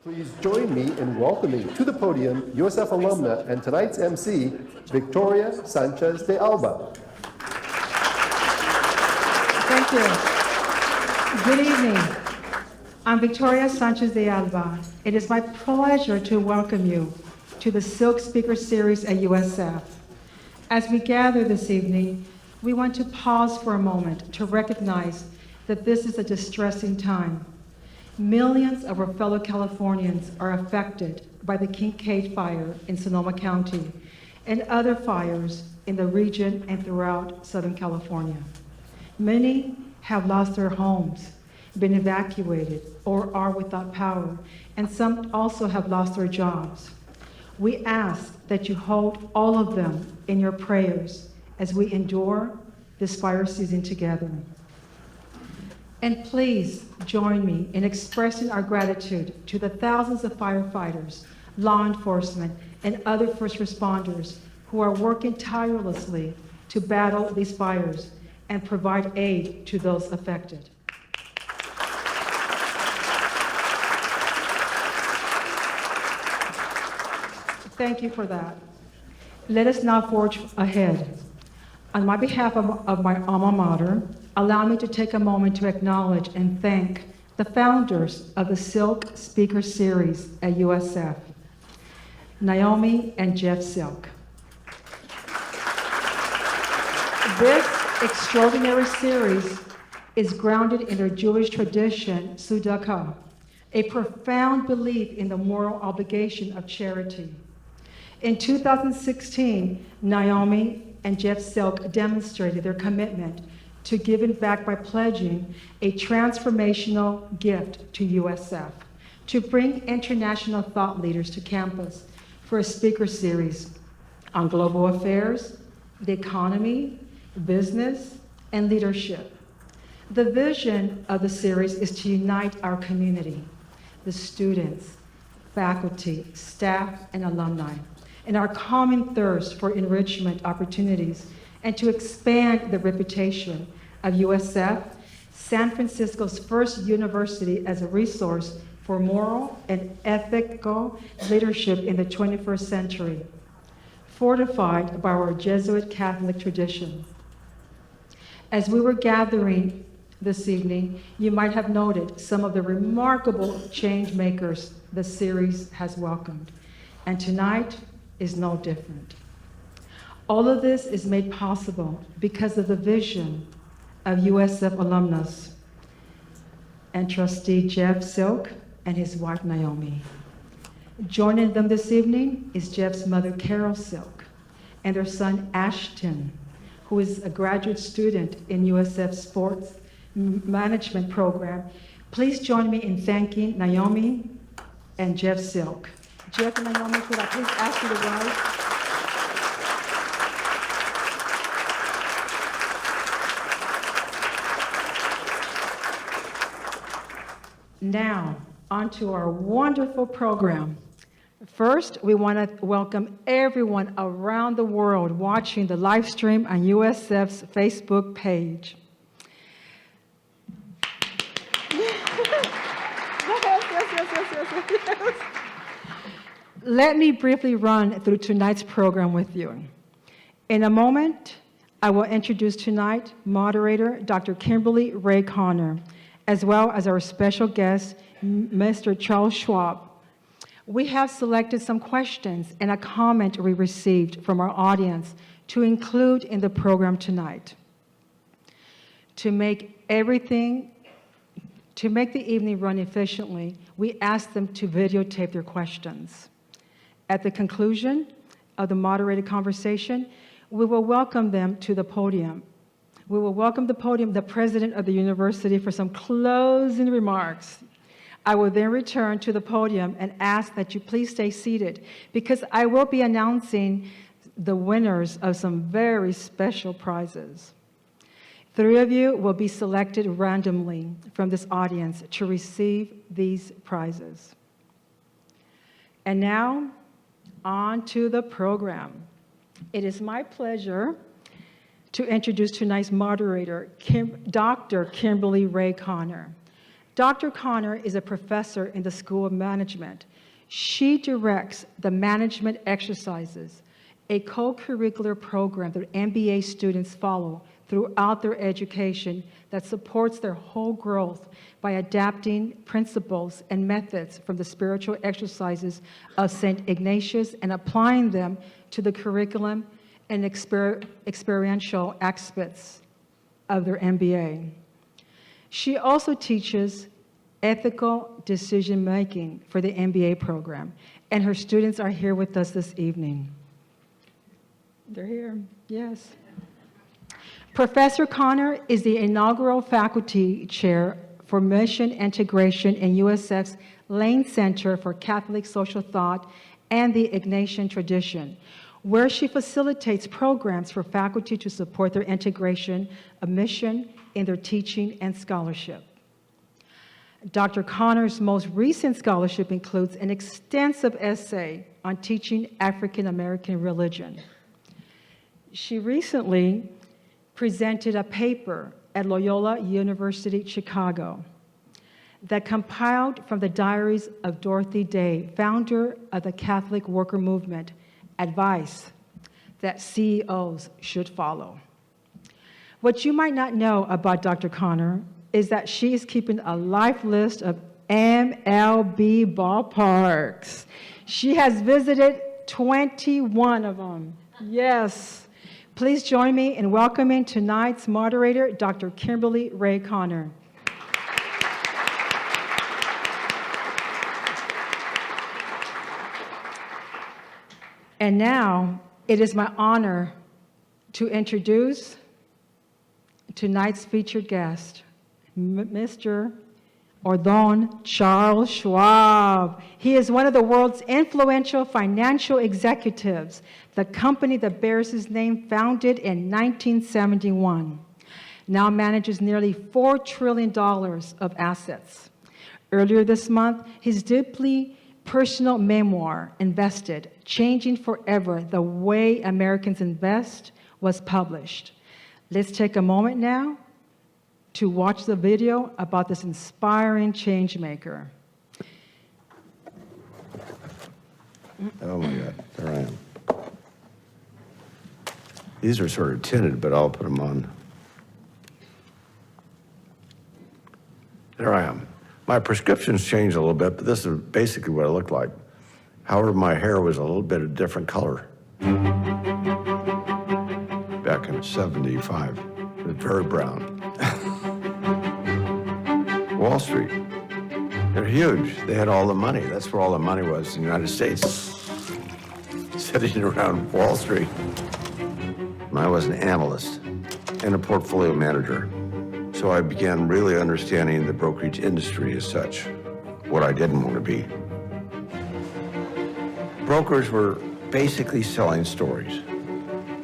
Please join me in welcoming to the podium USF alumna and tonight's MC, Victoria Sanchez de Alba. Thank you. Good evening. I'm Victoria Sanchez de Alba. It is my pleasure to welcome you to the Silk Speaker Series at USF. As we gather this evening, we want to pause for a moment to recognize that this is a distressing time. Millions of our fellow Californians are affected by the Kincade Fire in Sonoma County and other fires in the region and throughout Southern California. Many have lost their homes, been evacuated, or are without power, and some also have lost their jobs. We ask that you hold all of them in your prayers as we endure this fire season together. And please join me in expressing our gratitude to the thousands of firefighters, law enforcement, and other first responders who are working tirelessly to battle these fires and provide aid to those affected. Thank you for that. Let us now forge ahead. On my behalf of my alma mater, allow me to take a moment to acknowledge and thank the founders of the Silk Speaker Series at USF, Naomi and Jeff Silk. This extraordinary series is grounded in their Jewish tradition, tzedakah, a profound belief in the moral obligation of charity. In 2016, Naomi and Jeff Silk demonstrated their commitment to giving back by pledging a transformational gift to USF to bring international thought leaders to campus for a speaker series on global affairs, the economy, business, and leadership. The vision of the series is to unite our community, the students, faculty, staff, and alumni, in our common thirst for enrichment opportunities and to expand the reputation of USF, San Francisco's first university as a resource for moral and ethical leadership in the 21st century, fortified by our Jesuit Catholic tradition. As we were gathering this evening, you might have noted some of the remarkable change makers the series has welcomed, and tonight is no different. All of this is made possible because of the vision of USF alumnus and trustee Jeff Silk and his wife Naomi. Joining them this evening is Jeff's mother Carol Silk and their son Ashton, who is a graduate student in USF Sports Management Program. Please join me in thanking Naomi and Jeff Silk. Jeff and Naomi, could I please ask you to rise? Now, onto our wonderful program. First, we want to welcome everyone around the world watching the live stream on USF's Facebook page. Yes. Let me briefly run through tonight's program with you. In a moment, I will introduce tonight moderator Dr. Kimberly Ray Connor, as well as our special guest, Mr. Charles Schwab. We have selected some questions and a comment we received from our audience to include in the program tonight. To make the evening run efficiently, we asked them to videotape their questions. At the conclusion of the moderated conversation, we will welcome them to the podium. We will welcome the president of the university for some closing remarks. I will then return to the podium and ask that you please stay seated because I will be announcing the winners of some very special prizes. 3 of you will be selected randomly from this audience to receive these prizes. And now, on to the program. It is my pleasure to introduce tonight's moderator, Dr. Kimberly Ray Connor. Dr. Connor is a professor in the School of Management. She directs the management exercises, a co-curricular program that MBA students follow throughout their education that supports their whole growth by adapting principles and methods from the spiritual exercises of St. Ignatius and applying them to the curriculum and experiential aspects of their MBA. She also teaches ethical decision-making for the MBA program, and her students are here with us this evening. They're here, yes. Professor Connor is the inaugural faculty chair for Mission Integration in USF's Lane Center for Catholic Social Thought and the Ignatian Tradition, where she facilitates programs for faculty to support their integration of mission in their teaching and scholarship. Dr. Connor's most recent scholarship includes an extensive essay on teaching African American religion. She recently presented a paper at Loyola University, Chicago, that compiled from the diaries of Dorothy Day, founder of the Catholic Worker Movement, advice that CEOs should follow. What you might not know about Dr. Connor is that she is keeping a life list of MLB ballparks. She has visited 21 of them. Yes. Please join me in welcoming tonight's moderator, Dr. Kimberly Ray Connor. And now, it is my honor to introduce tonight's featured guest, Mr. Don Charles Schwab. He is one of the world's influential financial executives, the company that bears his name, founded in 1971, now manages nearly $4 trillion of assets. Earlier this month, his deeply personal memoir, Invested, Changing Forever the Way Americans Invest, was published. Let's take a moment now to watch the video about this inspiring change maker. Oh my God, there I am. These are sort of tinted, but I'll put them on. There I am. My prescriptions changed a little bit, but this is basically what I looked like. However, my hair was a little bit of different color. Back in 75, it was very brown. Wall Street, they're huge. They had all the money. That's where all the money was in the United States, sitting around Wall Street. I was an analyst and a portfolio manager. So I began really understanding the brokerage industry as such, what I didn't want to be. Brokers were basically selling stories.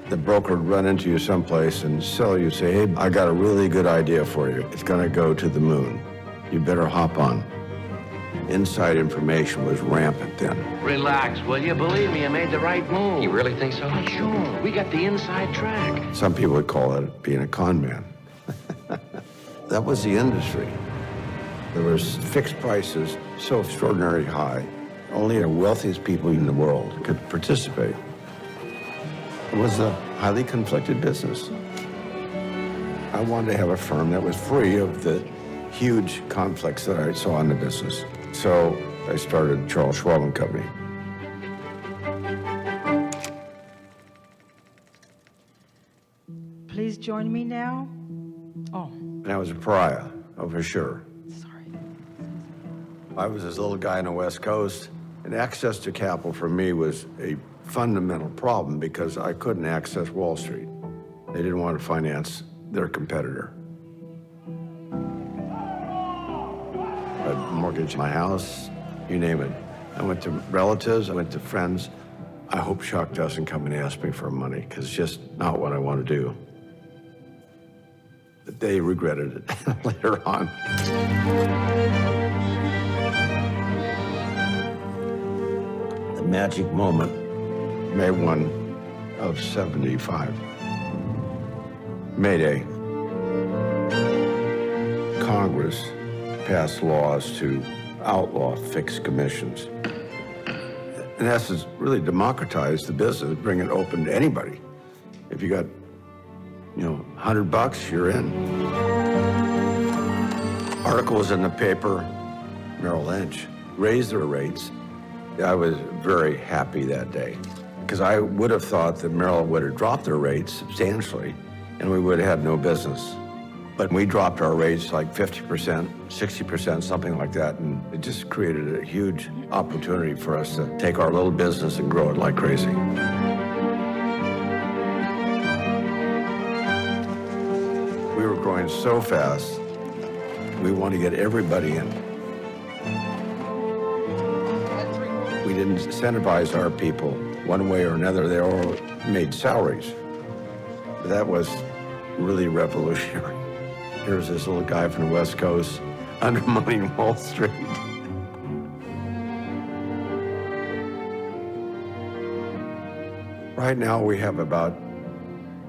The broker would run into you someplace and sell you, say, hey, I got a really good idea for you. It's going to go to the moon. You better hop on. Inside information was rampant then. Relax, will you? Believe me, I made the right move. You really think so? Sure. We got the inside track. Some people would call it being a con man. That was the industry. There was fixed prices so extraordinarily high, only the wealthiest people in the world could participate. It was a highly conflicted business. I wanted to have a firm that was free of the huge conflicts that I saw in the business. So I started Charles Schwab and Company. Please join me now. Oh, And I was a pariah, oh, for sure. sorry. I was this little guy on the West Coast, and access to capital for me was a fundamental problem because I couldn't access Wall Street. They didn't want to finance their competitor. I mortgaged my house, you name it. I went to relatives, I went to friends. I hope Chuck doesn't come and ask me for money because it's just not what I want to do. But they regretted it later on. The magic moment, May 1 of 75. May Day. Congress passed laws to outlaw fixed commissions. In essence, really democratize the business, bring it open to anybody. If you got, $100, you're in. Articles in the paper, Merrill Lynch raised their rates. I was very happy that day because I would have thought that Merrill would have dropped their rates substantially and we would have had no business. But we dropped our rates like 50%, 60%, something like that, and it just created a huge opportunity for us to take our little business and grow it like crazy. We were growing so fast, we want to get everybody in. We didn't incentivize our people one way or another. They all made salaries. But that was really revolutionary. Here's this little guy from the West Coast undermining Wall Street. Right now we have about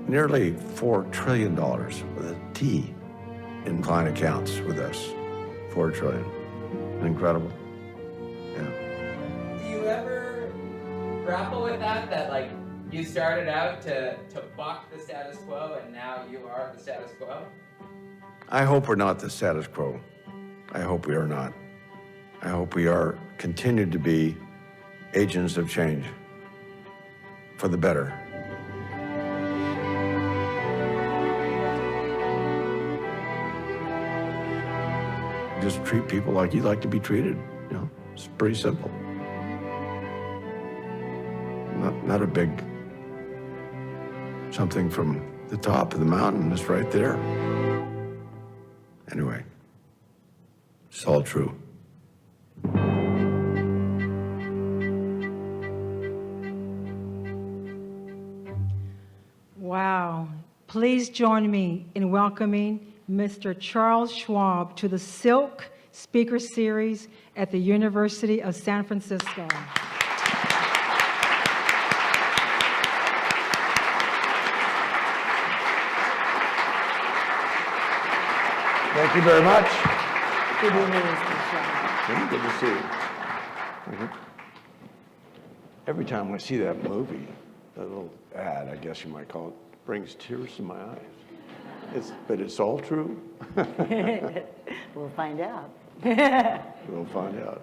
nearly $4 trillion with a T in client accounts with us. 4 trillion. Incredible. Yeah. Do you ever grapple with that like you started out to buck the status quo and now you are the status quo? I hope we're not the status quo. I hope we are not. I hope we are continue to be agents of change for the better. Just treat people like you'd like to be treated. It's pretty simple. Not a big something from the top of the mountain. It's right there. Anyway, it's all true. Wow. Please join me in welcoming Mr. Charles Schwab to the Silk Speaker Series at the University of San Francisco. Thank you very much. Good evening, Mr. Schwab. Good to see you. Every time I see that movie, that little ad, I guess you might call it, brings tears to my eyes. But it's all true. We'll find out. We'll find out.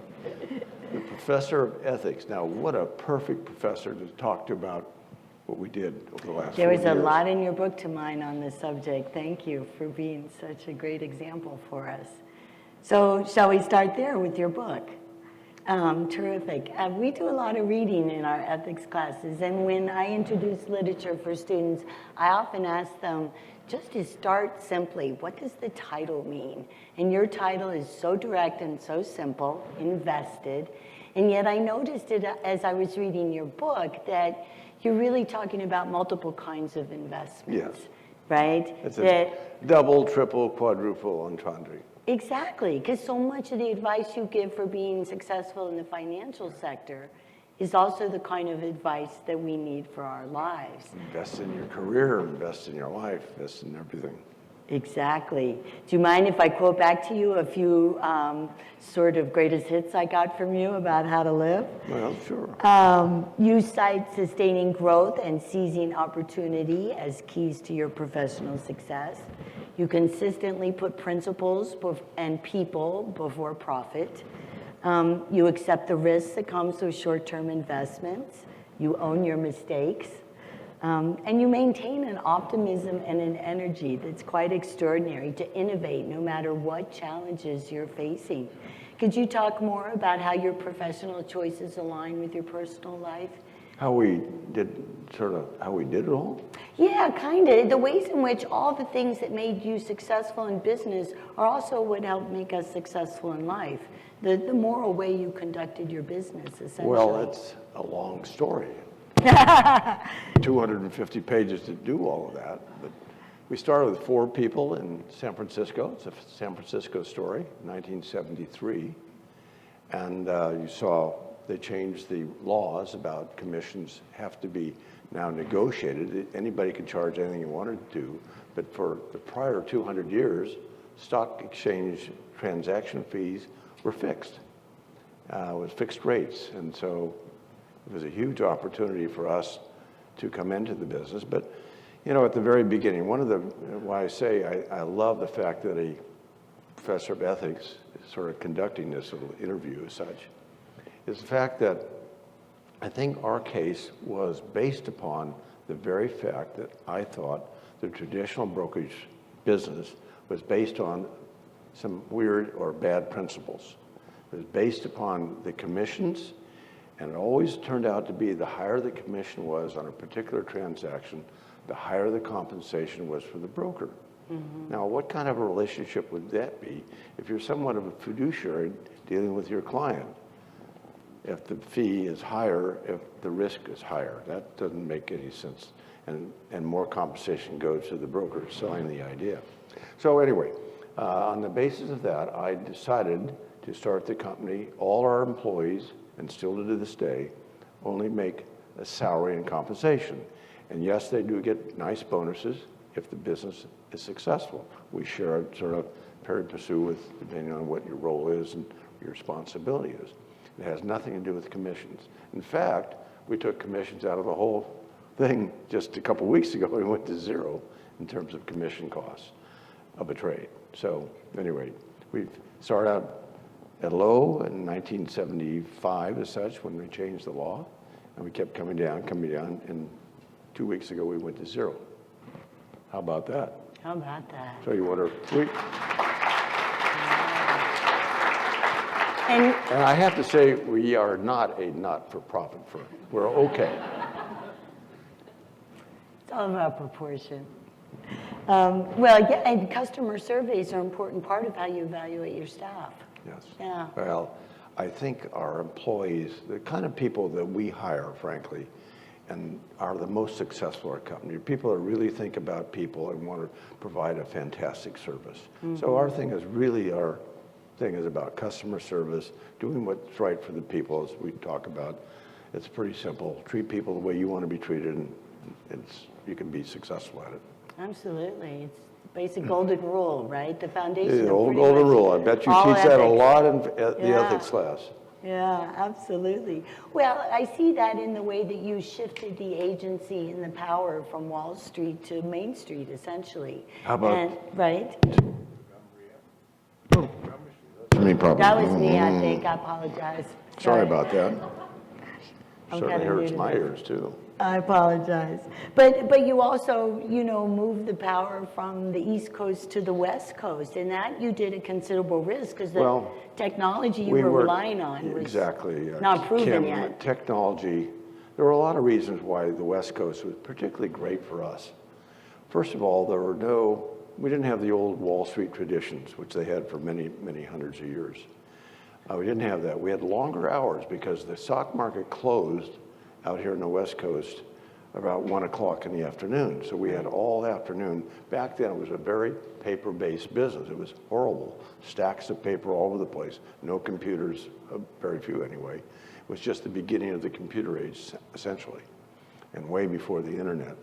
The professor of ethics. Now, what a perfect professor to talk to about what we did over the last 4 There years. was a lot in your book to mine on this subject. Thank you for being such a great example for us. So shall we start there with your book? Terrific. We do a lot of reading in our ethics classes, and when I introduce literature for students, I often ask them, just to start simply, what does the title mean? And your title is so direct and so simple, Invested, and yet I noticed it as I was reading your book that you're really talking about multiple kinds of investments, Yes. right? It's a double, triple, quadruple entendre. Exactly, because so much of the advice you give for being successful in the financial sector is also the kind of advice that we need for our lives. Invest in your career, invest in your life, invest in everything. Exactly. Do you mind if I quote back to you a few sort of greatest hits I got from you about how to live? Well, sure. You cite sustaining growth and seizing opportunity as keys to your professional success. You consistently put principles and people before profit. You accept the risks that comes with short-term investments. You own your mistakes. And you maintain an optimism and an energy that's quite extraordinary to innovate no matter what challenges you're facing. Could you talk more about how your professional choices align with your personal life? How we did it all? Yeah, kind of. The ways in which all the things that made you successful in business are also what helped make us successful in life. The moral way you conducted your business, essentially. Well, it's a long story. 250 pages to do all of that. But we started with 4 people in San Francisco. It's a San Francisco story, 1973. And you saw they changed the laws about commissions have to be now negotiated. Anybody can charge anything you wanted to, but for the prior 200 years, stock exchange transaction fees were fixed. It was fixed rates. And so it was a huge opportunity for us to come into the business. But, you know, at the very beginning, one of the, why I say I love the fact that a professor of ethics is sort of conducting this little interview as such, is the fact that I think our case was based upon the very fact that I thought the traditional brokerage business was based on some weird or bad principles. It was based upon the commissions, and it always turned out to be the higher the commission was on a particular transaction, the higher the compensation was for the broker. Now, what kind of a relationship would that be if you're somewhat of a fiduciary dealing with your client? If the fee is higher, if the risk is higher, that doesn't make any sense. And more compensation goes to the broker selling the idea. So anyway, on the basis of that, I decided to start the company. All our employees, and still to this day, only make a salary and compensation. And yes, they do get nice bonuses if the business is successful. We share it sort of pari passu with, depending on what your role is and your responsibility is. It has nothing to do with commissions. In fact, we took commissions out of the whole thing just a couple weeks ago. We went to zero in terms of commission costs of a trade. So anyway, we started out at low in 1975 as such when we changed the law, and we kept coming down, and 2 weeks ago we went to zero. How about that? How about that? So you wonder, And and I have to say, we are not a not-for-profit firm. We're okay. it's all about proportion. Well, yeah, and customer surveys are an important part of how you evaluate your staff. Yes. Yeah. Well, I think our employees, the kind of people that we hire, frankly, and are the most successful at our company, people that really think about people and want to provide a fantastic service. So our thing is really, our thing is about customer service, doing what's right for the people, as we talk about. It's pretty simple. Treat people the way you want to be treated, and you can be successful at it. Absolutely. It's the basic golden rule, right? The foundation The of old pretty golden much rule. I bet you all teach that a ethics. lot in the Yeah. ethics class. Yeah, absolutely. Well, I see that in the way that you shifted the agency and the power from Wall Street to Main Street, essentially. How about- And, right? Me, probably. That was me, I think. I apologize. Sorry about that. I'm Certainly kinda new hurts to my this. ears, too. I apologize. But you also, moved the power from the East Coast to the West Coast, and that you did at considerable risk because the Well, technology you We were were- relying on was exactly, not proven Kim, yet. Technology, there were a lot of reasons why the West Coast was particularly great for us. First of all, we didn't have the old Wall Street traditions, which they had for many, many hundreds of years. We didn't have that. We had longer hours because the stock market closed out here in the West Coast about 1 o'clock in the afternoon. So we had all afternoon. Back then, it was a very paper-based business. It was horrible. Stacks of paper all over the place. No computers, very few anyway. It was just the beginning of the computer age, essentially, and way before the internet.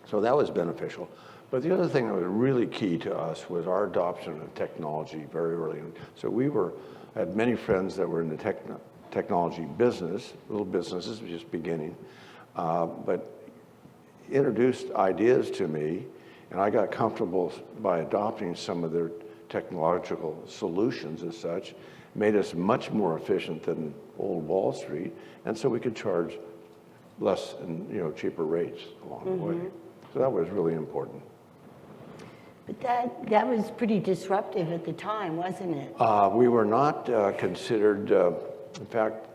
So that was beneficial. But the other thing that was really key to us was our adoption of technology very early. So I had many friends that were in the technology business, little businesses just beginning, but introduced ideas to me, and I got comfortable by adopting some of their technological solutions as such, made us much more efficient than old Wall Street, and so we could charge less and cheaper rates along the way. So that was really important. But that was pretty disruptive at the time, wasn't it? We were not considered, in fact,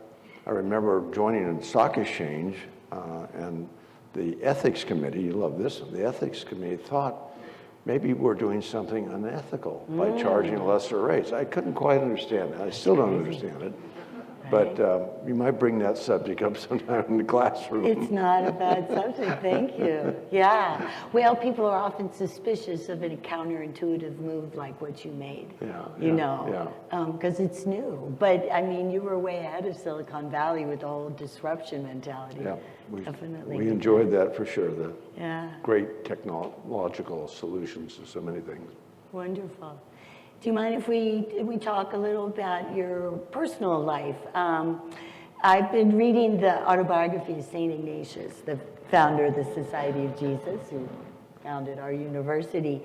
I remember joining a stock exchange and the ethics committee, you love this, the ethics committee thought maybe we're doing something unethical by charging lesser rates. I couldn't quite understand that. I still don't understand it. But you might bring that subject up sometime in the classroom. It's not a bad subject, thank you. Yeah. Well, people are often suspicious of a counterintuitive move like what you made. Because it's new. But I mean, you were way ahead of Silicon Valley with the whole disruption mentality. Yeah, Definitely. we enjoyed that for sure. The Yeah. great technological solutions to so many things. Wonderful. Do you mind if we talk a little about your personal life? I've been reading the autobiography of St. Ignatius, the founder of the Society of Jesus, who founded our university.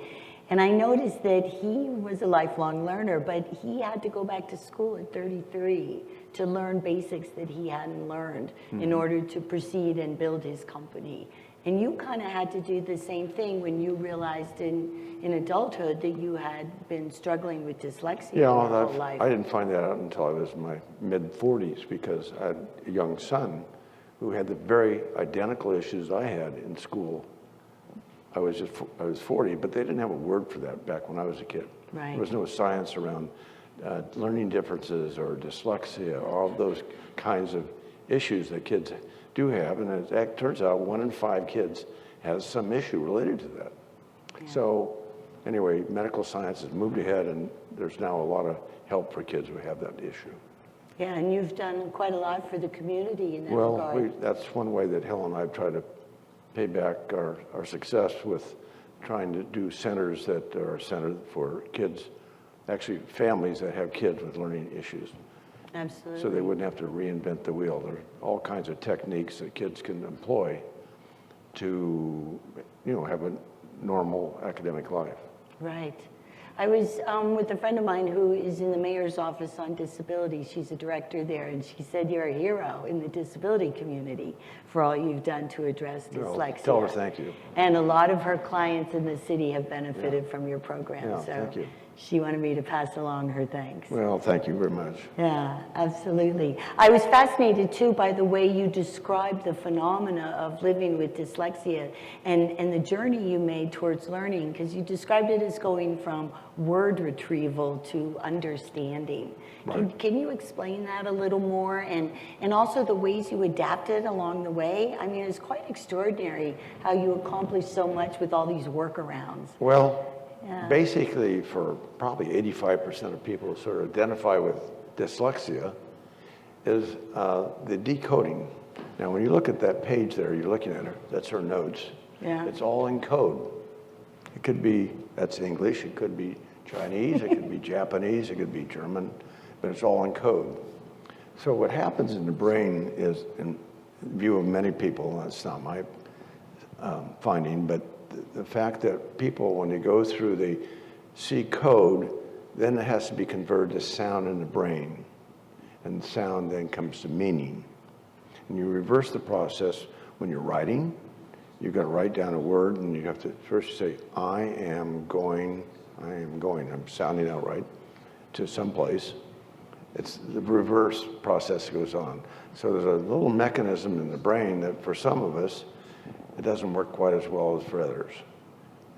And I noticed that he was a lifelong learner, but he had to go back to school at 33 to learn basics that he hadn't learned in order to proceed and build his company. And you kind of had to do the same thing when you realized in adulthood that you had been struggling with dyslexia your whole life. I didn't find that out until I was in my mid-40s because I had a young son who had the very identical issues I had in school. I was 40, but they didn't have a word for that back when I was a kid. Right. There was no science around learning differences or dyslexia, all of those kinds of issues that kids do have. And it turns out 1 in 5 kids has some issue related to that. Yeah. So anyway, medical science has moved ahead, and there's now a lot of help for kids who have that issue. Yeah, and you've done quite a lot for the community in that regard. Well, that's one way that Helen and I have tried to pay back our success with trying to do centers that are centered for kids, actually families that have kids with learning issues. Absolutely. So they wouldn't have to reinvent the wheel. There are all kinds of techniques that kids can employ to, have a normal academic life. Right. I was with a friend of mine who is in the mayor's office on disability. She's a director there, and she said you're a hero in the disability community for all you've done to address dyslexia. Tell her thank you. And a lot of her clients in the city have benefited from your program. Yeah, so thank you. She wanted me to pass along her thanks. Well, thank you very much. Yeah, absolutely. I was fascinated too by the way you described the phenomena of living with dyslexia and the journey you made towards learning, because you described it as going from word retrieval to understanding. Right. Can you explain that a little more, and also the ways you adapted along the way? I mean, it's quite extraordinary how you accomplished so much with all these workarounds. Well, Yeah. basically, for probably 85% of people who sort of identify with dyslexia, is the decoding. Now, when you look at that page there, you're looking at her, that's her notes. Yeah. It's all in code. It could be, that's English, it could be Chinese, it could be Japanese, it could be German, but it's all in code. So what happens in the brain is, in view of many people, that's not my finding, but the fact that people, when they go through, they see code, then it has to be converted to sound in the brain. And sound then comes to meaning. And you reverse the process when you're writing. You've got to write down a word, and you have to first say, I am going, I'm sounding out right, to someplace. It's the reverse process goes on. So there's a little mechanism in the brain that for some of us, it doesn't work quite as well as for others.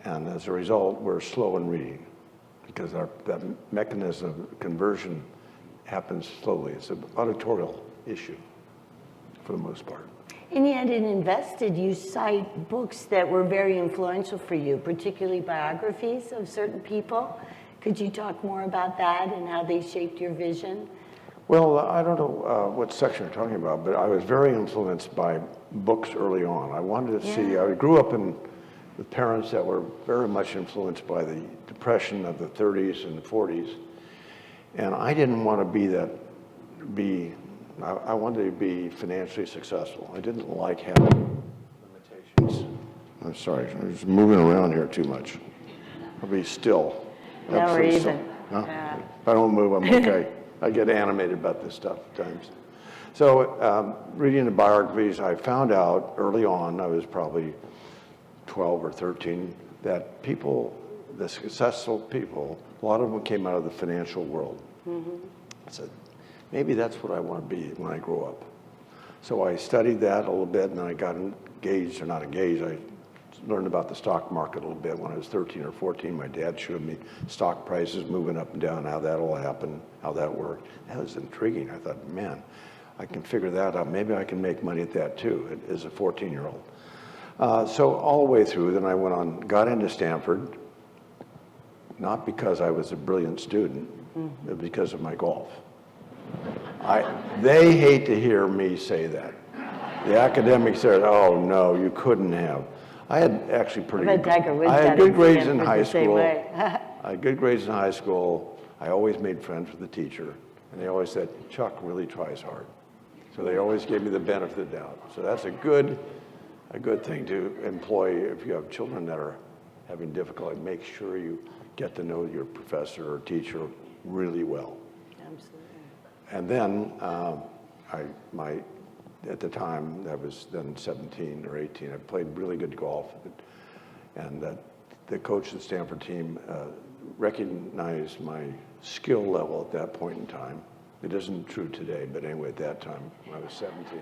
And as a result, we're slow in reading because that mechanism of conversion happens slowly. It's an auditorial issue for the most part. And yet in Invested, you cite books that were very influential for you, particularly biographies of certain people. Could you talk more about that and how they shaped your vision? Well, I don't know what section you're talking about, but I was very influenced by books early on. I wanted to see, I grew up with parents that were very much influenced by the Depression of the 30s and the 40s. And I didn't want to I wanted to be financially successful. I didn't like having limitations. I'm sorry, I'm just moving around here too much. I'll be still. No, we're Absolutely even. still. No? If I don't move, I'm okay. I get animated about this stuff at times. So reading the biographies, I found out early on, I was probably 12 or 13, that people, the successful people, a lot of them came out of the financial world. Mm-hmm. I said, maybe that's what I want to be when I grow up. So I studied that a little bit, and then I got engaged, or not engaged, I learned about the stock market a little bit when I was 13 or 14. My dad showed me stock prices moving up and down, how that all happened, how that worked. That was intriguing. I thought, man, I can figure that out. Maybe I can make money at that too, as a 14-year-old. So all the way through, then I went on, got into Stanford, not because I was a brilliant student, but because of my golf. They hate to hear me say that. The academics said, oh no, you couldn't have. I had actually pretty But Tiger Woods I had got good in grades in Stanford high the same school. way. I had good grades in high school. I always made friends with the teacher, and they always said, Chuck really tries hard. So they always gave me the benefit of the doubt. So that's a good thing to employ if you have children that are having difficulty. Make sure you get to know your professor or teacher really well. Absolutely. And then at the time, I was then 17 or 18, I played really good golf. And the coach of the Stanford team recognized my skill level at that point in time. It isn't true today, but anyway, at that time, when I was 17,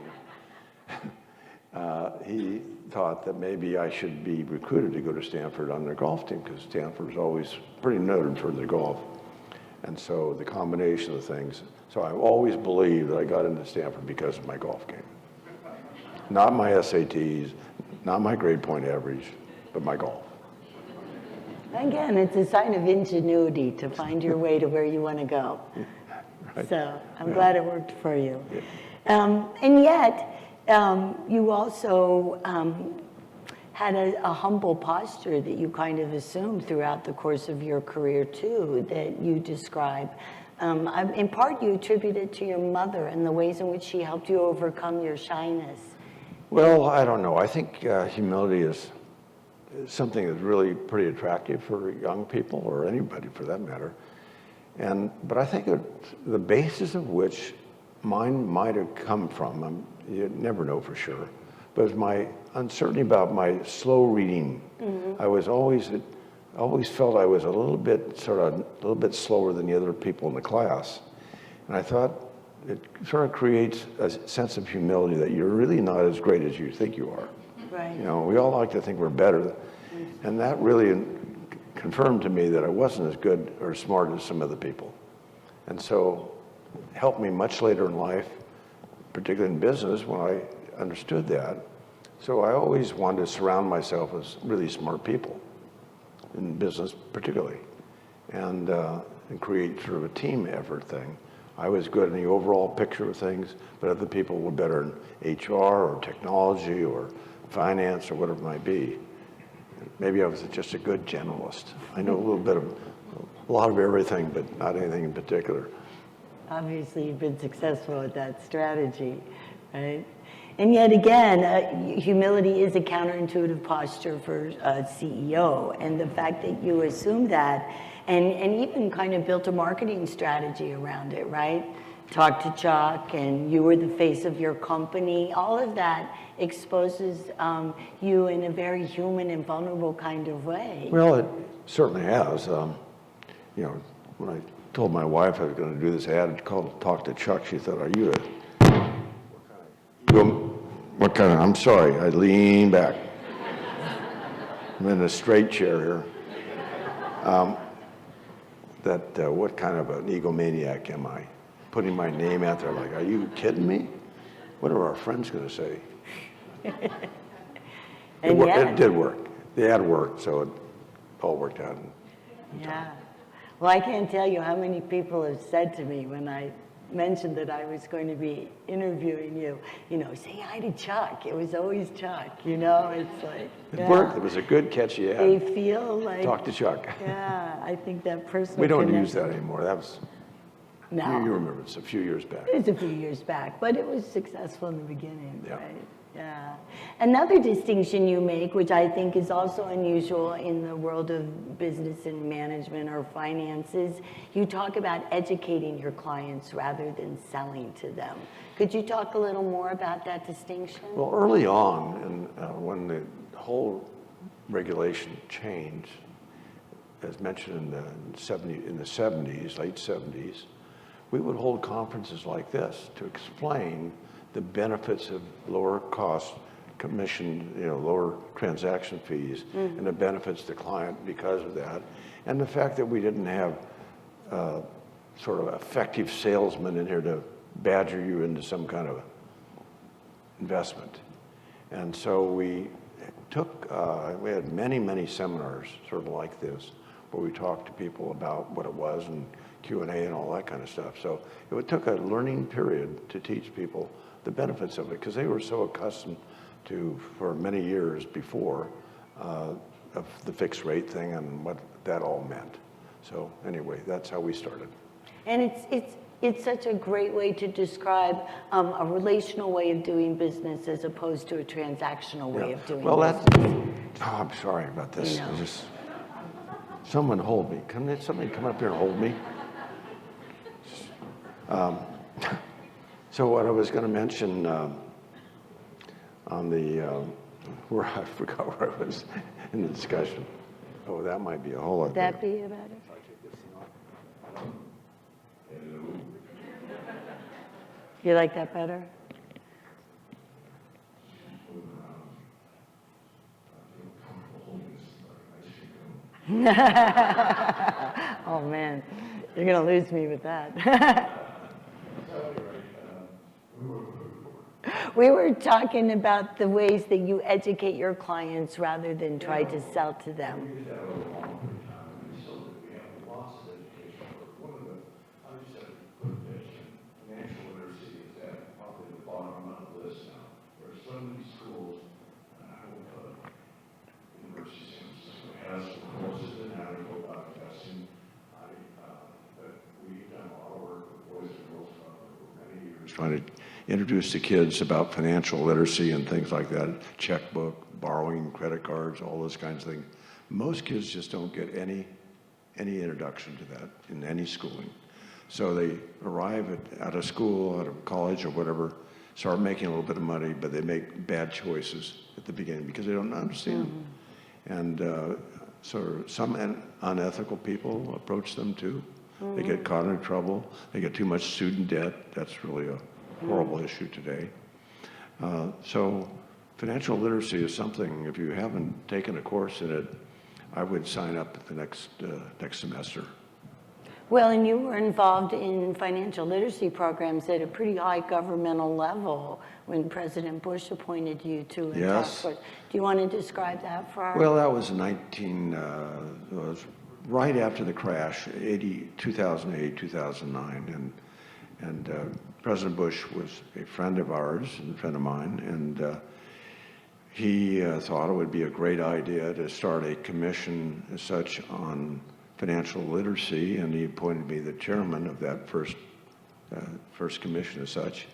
he thought that maybe I should be recruited to go to Stanford on their golf team, because Stanford was always pretty noted for their golf. And so the combination of things. So I've always believed that I got into Stanford because of my golf game. Not my SATs, not my grade point average, but my golf. Again, it's a sign of ingenuity to find your way to where you want to go. Right. So I'm glad it worked for you. And yet, you also had a humble posture that you kind of assumed throughout the course of your career too, that you describe. In part, you attribute it to your mother and the ways in which she helped you overcome your shyness. Well, I don't know. I think humility is something that's really pretty attractive for young people, or anybody for that matter. But I think the basis of which mine might have come from, you never know for sure, but it's my uncertainty about my slow reading. Mm-hmm. I always felt I was a little bit slower than the other people in the class. And I thought it sort of creates a sense of humility that you're really not as great as you think you are. Right. You know, we all like to think we're better. And that really confirmed to me that I wasn't as good or smart as some other people. And so it helped me much later in life, particularly in business, when I understood that. So I always wanted to surround myself with really smart people, in business particularly, and create sort of a team effort thing. I was good in the overall picture of things, but other people were better in HR or technology or finance or whatever it might be. Maybe I was just a good generalist. I know a lot of everything, but not anything in particular. Obviously, you've been successful at that strategy, right? And yet again, humility is a counterintuitive posture for a CEO. And the fact that you assumed that and even kind of built a marketing strategy around it, right? Talk to Chuck, and you were the face of your company. All of that exposes you in a very human and vulnerable kind of way. Well, it certainly has. You know, when I told my wife I was going to do this ad called Talk to Chuck, she thought, are you what kind of, I'm sorry, I lean back. I'm in a straight chair here. What kind of an egomaniac am I? Putting my name out there like, are you kidding me? What are our friends going to say? It did work. The ad worked, so it all worked out. Yeah. Well, I can't tell you how many people have said to me when I mentioned that I was going to be interviewing you, say hi to Chuck. It was always Chuck, it's like. It worked. It was a good, catchy ad. They feel like. Talk to Chuck. Yeah, I think that personal We don't connection. use that anymore. That was, No. you remember, it's a few years back. It was a few years back, but it was successful in the beginning, Yeah. right? Yeah. Another distinction you make, which I think is also unusual in the world of business and management or finances, you talk about educating your clients rather than selling to them. Could you talk a little more about that distinction? Well, early on, when the whole regulation changed, as mentioned in the 70s, late 70s, we would hold conferences like this to explain the benefits of lower cost commission, lower transaction fees, and the benefits to the client because of that. And the fact that we didn't have sort of effective salesmen in here to badger you into some kind of investment. And so we had many, many seminars sort of like this, where we talked to people about what it was and Q&A and all that kind of stuff. So it took a learning period to teach people the benefits of it, because they were so accustomed to, for many years before, of the fixed rate thing and what that all meant. So anyway, that's how we started. And it's such a great way to describe a relational way of doing business as opposed to a transactional way of doing Well, business. I'm sorry about this. You know. Someone hold me. Somebody come up here and hold me. So what I was going to mention on the, where I forgot where I was in the discussion. Oh, that might be a whole Would other. that be about it? You like that better? Oh man, you're gonna lose me with that. We were talking about the ways that you educate your clients rather than try to sell to them. Trying to introduce the kids about financial literacy and things like that, checkbook, borrowing, credit cards, all those kinds of things. Most kids just don't get any introduction to that in any schooling. So they arrive at a school, at a college or whatever, start making a little bit of money, but they make bad choices at the beginning because they don't understand them. And so some unethical people approach them too. They get caught in trouble. They get too much student debt. That's really a horrible issue today. So financial literacy is something, if you haven't taken a course in it, I would sign up at the next semester. Well, and you were involved in financial literacy programs at a pretty high governmental level when President Bush appointed you to a task force. Do you want to describe that for our... Well, that was was right after the crash, 2008, 2009, and President Bush was a friend of ours and a friend of mine, and he thought it would be a great idea to start a commission as such on financial literacy, and he appointed me the chairman of that first commission as such.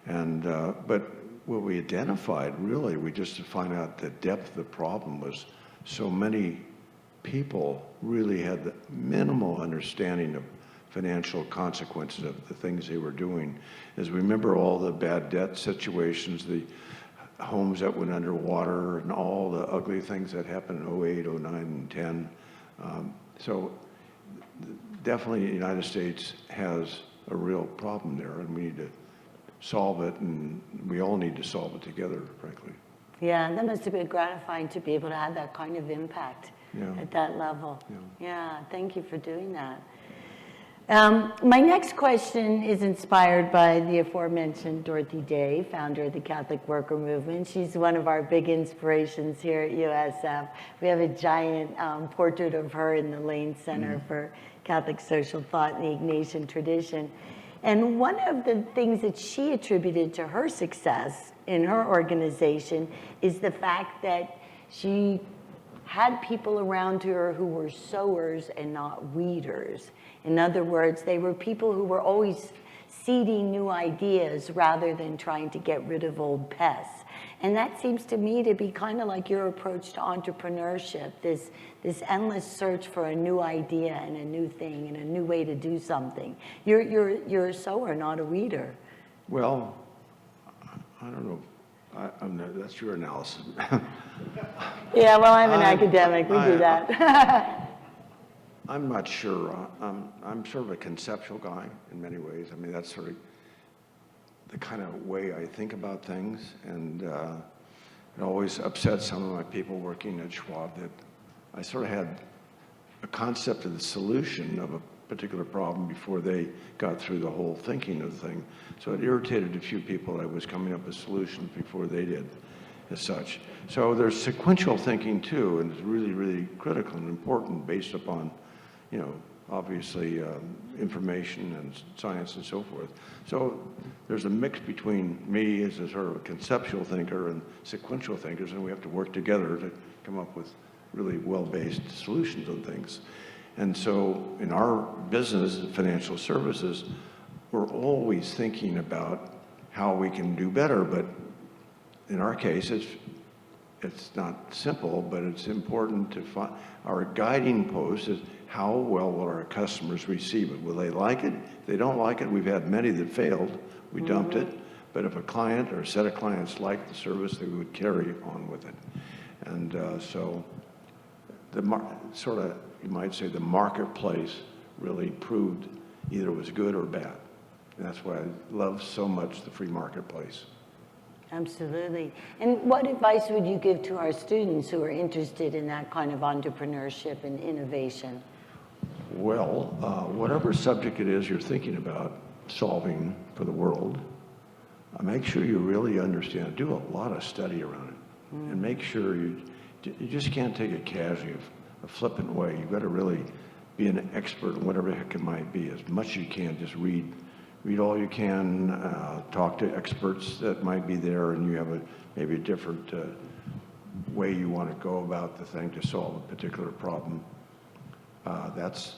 And but what we identified, really, we just to find out the depth of the problem was so many people really had the minimal understanding of financial consequences of the things they were doing. As we remember all the bad debt situations, the homes that went underwater and all the ugly things that happened in 08, 09, and 10. So definitely the United States has a real problem there, and we need to solve it, and we all need to solve it together, frankly. Yeah, that must have been gratifying to be able to have that kind of impact at that level. Yeah, thank you for doing that. My next question is inspired by the aforementioned Dorothy Day, founder of the Catholic Worker Movement. She's one of our big inspirations here at USF. We have a giant portrait of her in the Lane Center for Catholic Social Thought and the Ignatian Tradition. And one of the things that she attributed to her success in her organization is the fact that she had people around her who were sowers and not weeders. In other words, they were people who were always seeding new ideas rather than trying to get rid of old pests. And that seems to me to be kind of like your approach to entrepreneurship, this endless search for a new idea and a new thing and a new way to do something. You're a sower, not a weeder. Well, I don't know. That's your analysis. Yeah, well, I'm an academic. We do that. I'm not sure. I'm sort of a conceptual guy in many ways. I mean, that's sort of the kind of way I think about things, and it always upsets some of my people working at Schwab that I sort of had a concept of the solution of a particular problem before they got through the whole thinking of the thing. So it irritated a few people that I was coming up with solutions before they did as such. So there's sequential thinking too, and it's really, really critical and important based upon, you know, obviously information and science and so forth. So there's a mix between me as a sort of a conceptual thinker and sequential thinkers, and we have to work together to come up with really well-based solutions on things. And so in our business, financial services, we're always thinking about how we can do better, but in our case, it's not simple, but it's important to find, our guiding post is how well will our customers receive it? Will they like it? If they don't like it, we've had many that failed, we dumped it, but if a client or a set of clients liked the service, they would carry on with it. And so sort of, you might say the marketplace really proved either it was good or bad. And that's why I love so much the free marketplace. Absolutely. And what advice would you give to our students who are interested in that kind of entrepreneurship and innovation? Well, whatever subject it is you're thinking about solving for the world, make sure you really understand. Do a lot of study around it, and make sure you just can't take it casually, a flippant way. You've got to really be an expert in whatever the heck it might be. As much as you can, just read all you can, talk to experts that might be there, and you have maybe a different way you want to go about the thing to solve a particular problem. That's,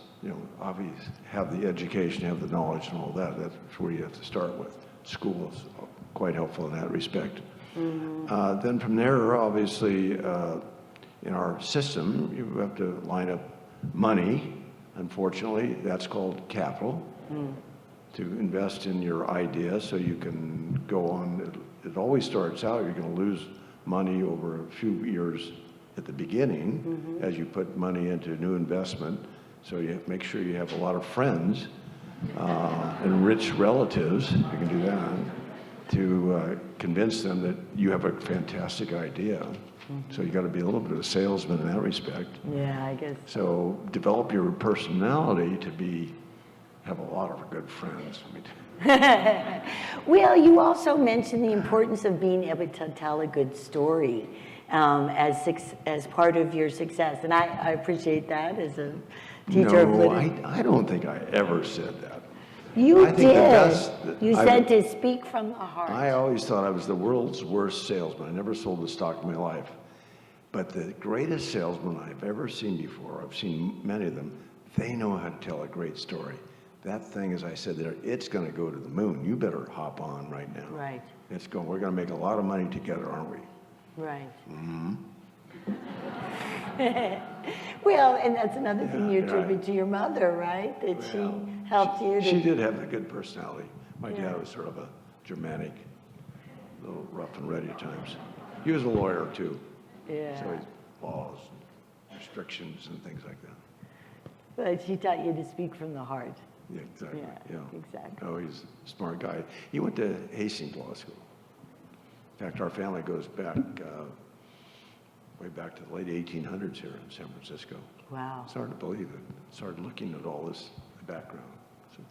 obvious, have the education, have the knowledge and all that. That's where you have to start with. School is quite helpful in that respect. Then from there, obviously, in our system, you have to line up money. Unfortunately, that's called capital. To invest in your idea so you can go on. It always starts out, you're going to lose money over a few years at the beginning as you put money into new investment. So you have to make sure you have a lot of friends and rich relatives, you can do that, to convince them that you have a fantastic idea. So you got to be a little bit of a salesman in that respect. Yeah, I guess. So develop your personality to have a lot of good friends. Well, you also mentioned the importance of being able to tell a good story as part of your success, and I appreciate that as a teacher of literature. I don't think I ever said that. You I think did. You said to speak from the heart. I always thought I was the world's worst salesman. I never sold a stock in my life. But the greatest salesman I've ever seen before, I've seen many of them, they know how to tell a great story. That thing, as I said there, it's going to go to the moon. You better hop on right now. Right. We're going to make a lot of money together, aren't we? Right. Well, and that's another thing you attribute to your mother, right? That she helped you to... She did have a good personality. My dad was sort of a Germanic, a little rough and ready at times. He was a lawyer, too. Yeah. So he's laws, restrictions, and things like that. But she taught you to speak from the heart. Yeah, exactly. Yeah, exactly. Oh, he's a smart guy. He went to Hastings Law School. In fact, our family goes back, way back to the late 1800s here in San Francisco. Wow. It's hard to believe it. Started looking at all this background. So,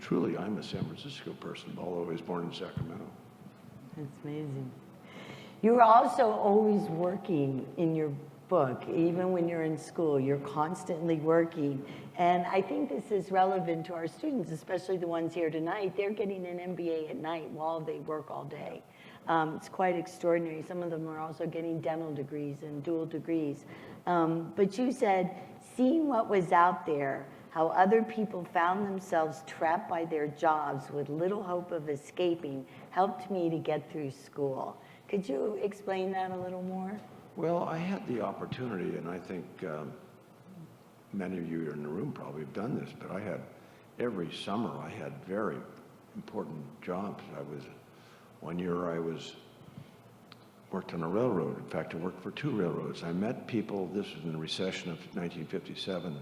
truly, I'm a San Francisco person, although I was born in Sacramento. That's amazing. You're also always working in your book, even when you're in school, you're constantly working. And I think this is relevant to our students, especially the ones here tonight. They're getting an MBA at night while they work all day. It's quite extraordinary. Some of them are also getting dental degrees and dual degrees. But you said, seeing what was out there, how other people found themselves trapped by their jobs with little hope of escaping, helped me to get through school. Could you explain that a little more? Well, I had the opportunity, and I think many of you in the room probably have done this, but every summer I had very important jobs. One year I worked on a railroad. In fact, I worked for 2 railroads. I met people, this was in the recession of 1957,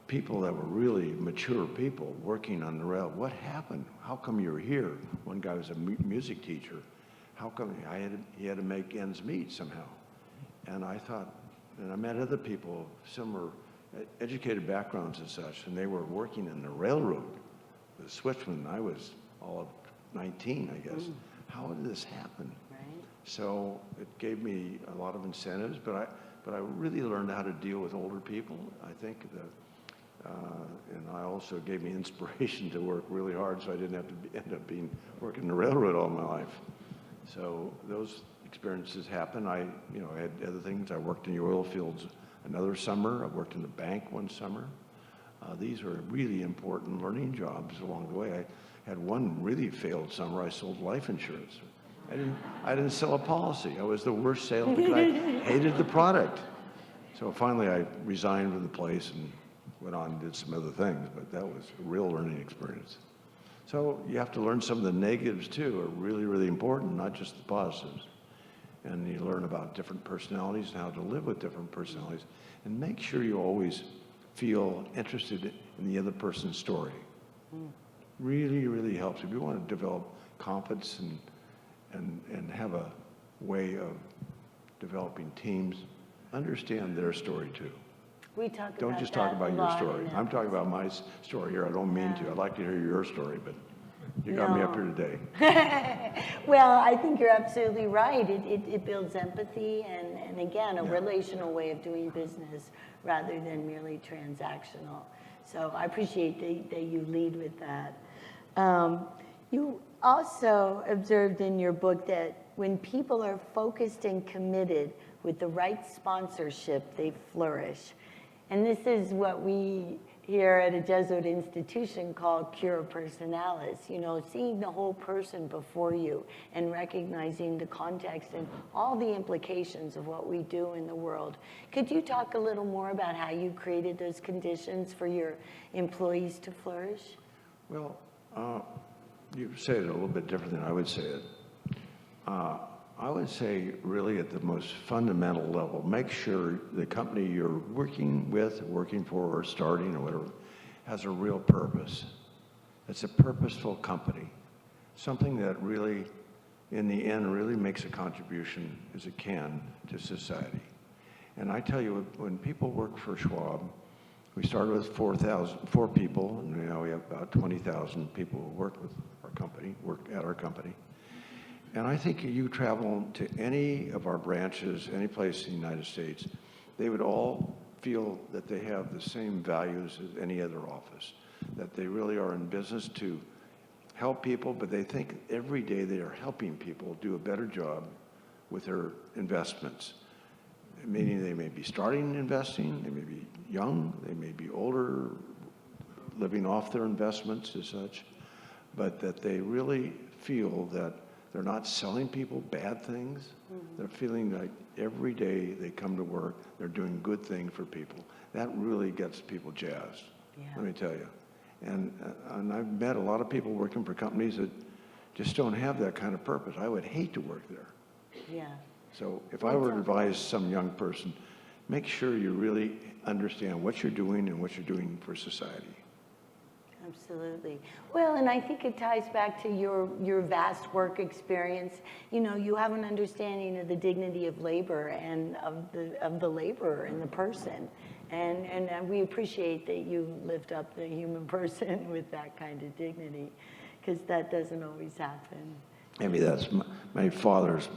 people that were really mature people working on the rail. What happened? How come you're here? One guy was a music teacher. How come he had to make ends meet somehow? And I thought, and I met other people, similar educated backgrounds and such, and they were working in the railroad with Switchman. I was all of 19, I guess. How did this happen? Right. So it gave me a lot of incentives, but I really learned how to deal with older people. I think and I also gave me inspiration to work really hard, so I didn't have to end up working the railroad all my life. So those experiences happened. I had other things. I worked in the oil fields Another summer, I worked in a bank one summer. These are really important learning jobs along the way. I had one really failed summer. I sold life insurance. I didn't sell a policy. I was the worst salesman because I hated the product. So finally, I resigned from the place and went on and did some other things, but that was a real learning experience. So you have to learn some of the negatives too are really, really important, not just the positives. And you learn about different personalities and how to live with different personalities. And make sure you always feel interested in the other person's story. Really, really helps. If you want to develop confidence and have a way of developing teams, understand their story too. We talk Don't about just talk that about a your lot story. in I'm talking about my story here. I don't mean to. I'd like to hear your story, but you got me up here today. Well, I think you're absolutely right. It builds empathy and again, a relational way of doing business rather than merely transactional. So I appreciate that you lead with that. You also observed in your book that when people are focused and committed with the right sponsorship, they flourish. And this is what we here at a Jesuit institution call cura personalis, you know, seeing the whole person before you and recognizing the context and all the implications of what we do in the world. Could you talk a little more about how you created those conditions for your employees to flourish? Well, you say it a little bit different than I would say it. I would say really at the most fundamental level, make sure the company you're working with, working for, or starting or whatever, has a real purpose. It's a purposeful company. Something that really, in the end, really makes a contribution as it can to society. And I tell you, when people work for Schwab, we started with 4 people, and now we have about 20,000 people who work with our company, work at our company. And I think you travel to any of our branches, any place in the United States, they would all feel that they have the same values as any other office, that they really are in business to help people, but they think every day they are helping people do a better job with their investments. Meaning they may be starting investing, they may be young, they may be older, living off their investments as such, but that they really feel that they're not selling people bad things. They're feeling like every day they come to work, they're doing good things for people. That really gets people jazzed, let me tell you. And I've met a lot of people working for companies that just don't have that kind of purpose. I would hate to work there. Yeah. So if I were to advise some young person, make sure you really understand what you're doing and what you're doing for society. Absolutely. Well, and I think it ties back to your vast work experience. You know, you have an understanding of the dignity of labor and of the laborer and the person. And we appreciate that you lift up the human person with that kind of dignity, because that doesn't always happen. Maybe that's my father's,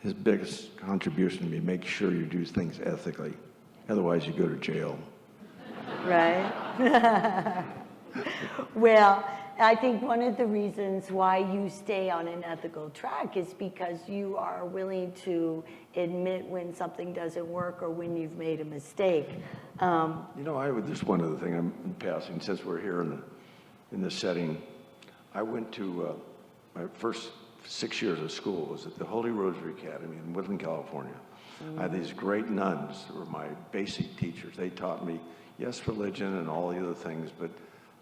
his biggest contribution to me, make sure you do things ethically. Otherwise you go to jail. Right? Well, I think one of the reasons why you stay on an ethical track is because you are willing to admit when something doesn't work or when you've made a mistake. You know, just one other thing I'm passing, since we're here in this setting. I went to my first 6 years of school was at the Holy Rosary Academy in Woodland, California. I had these great nuns who were my basic teachers. They taught me, yes, religion and all the other things, but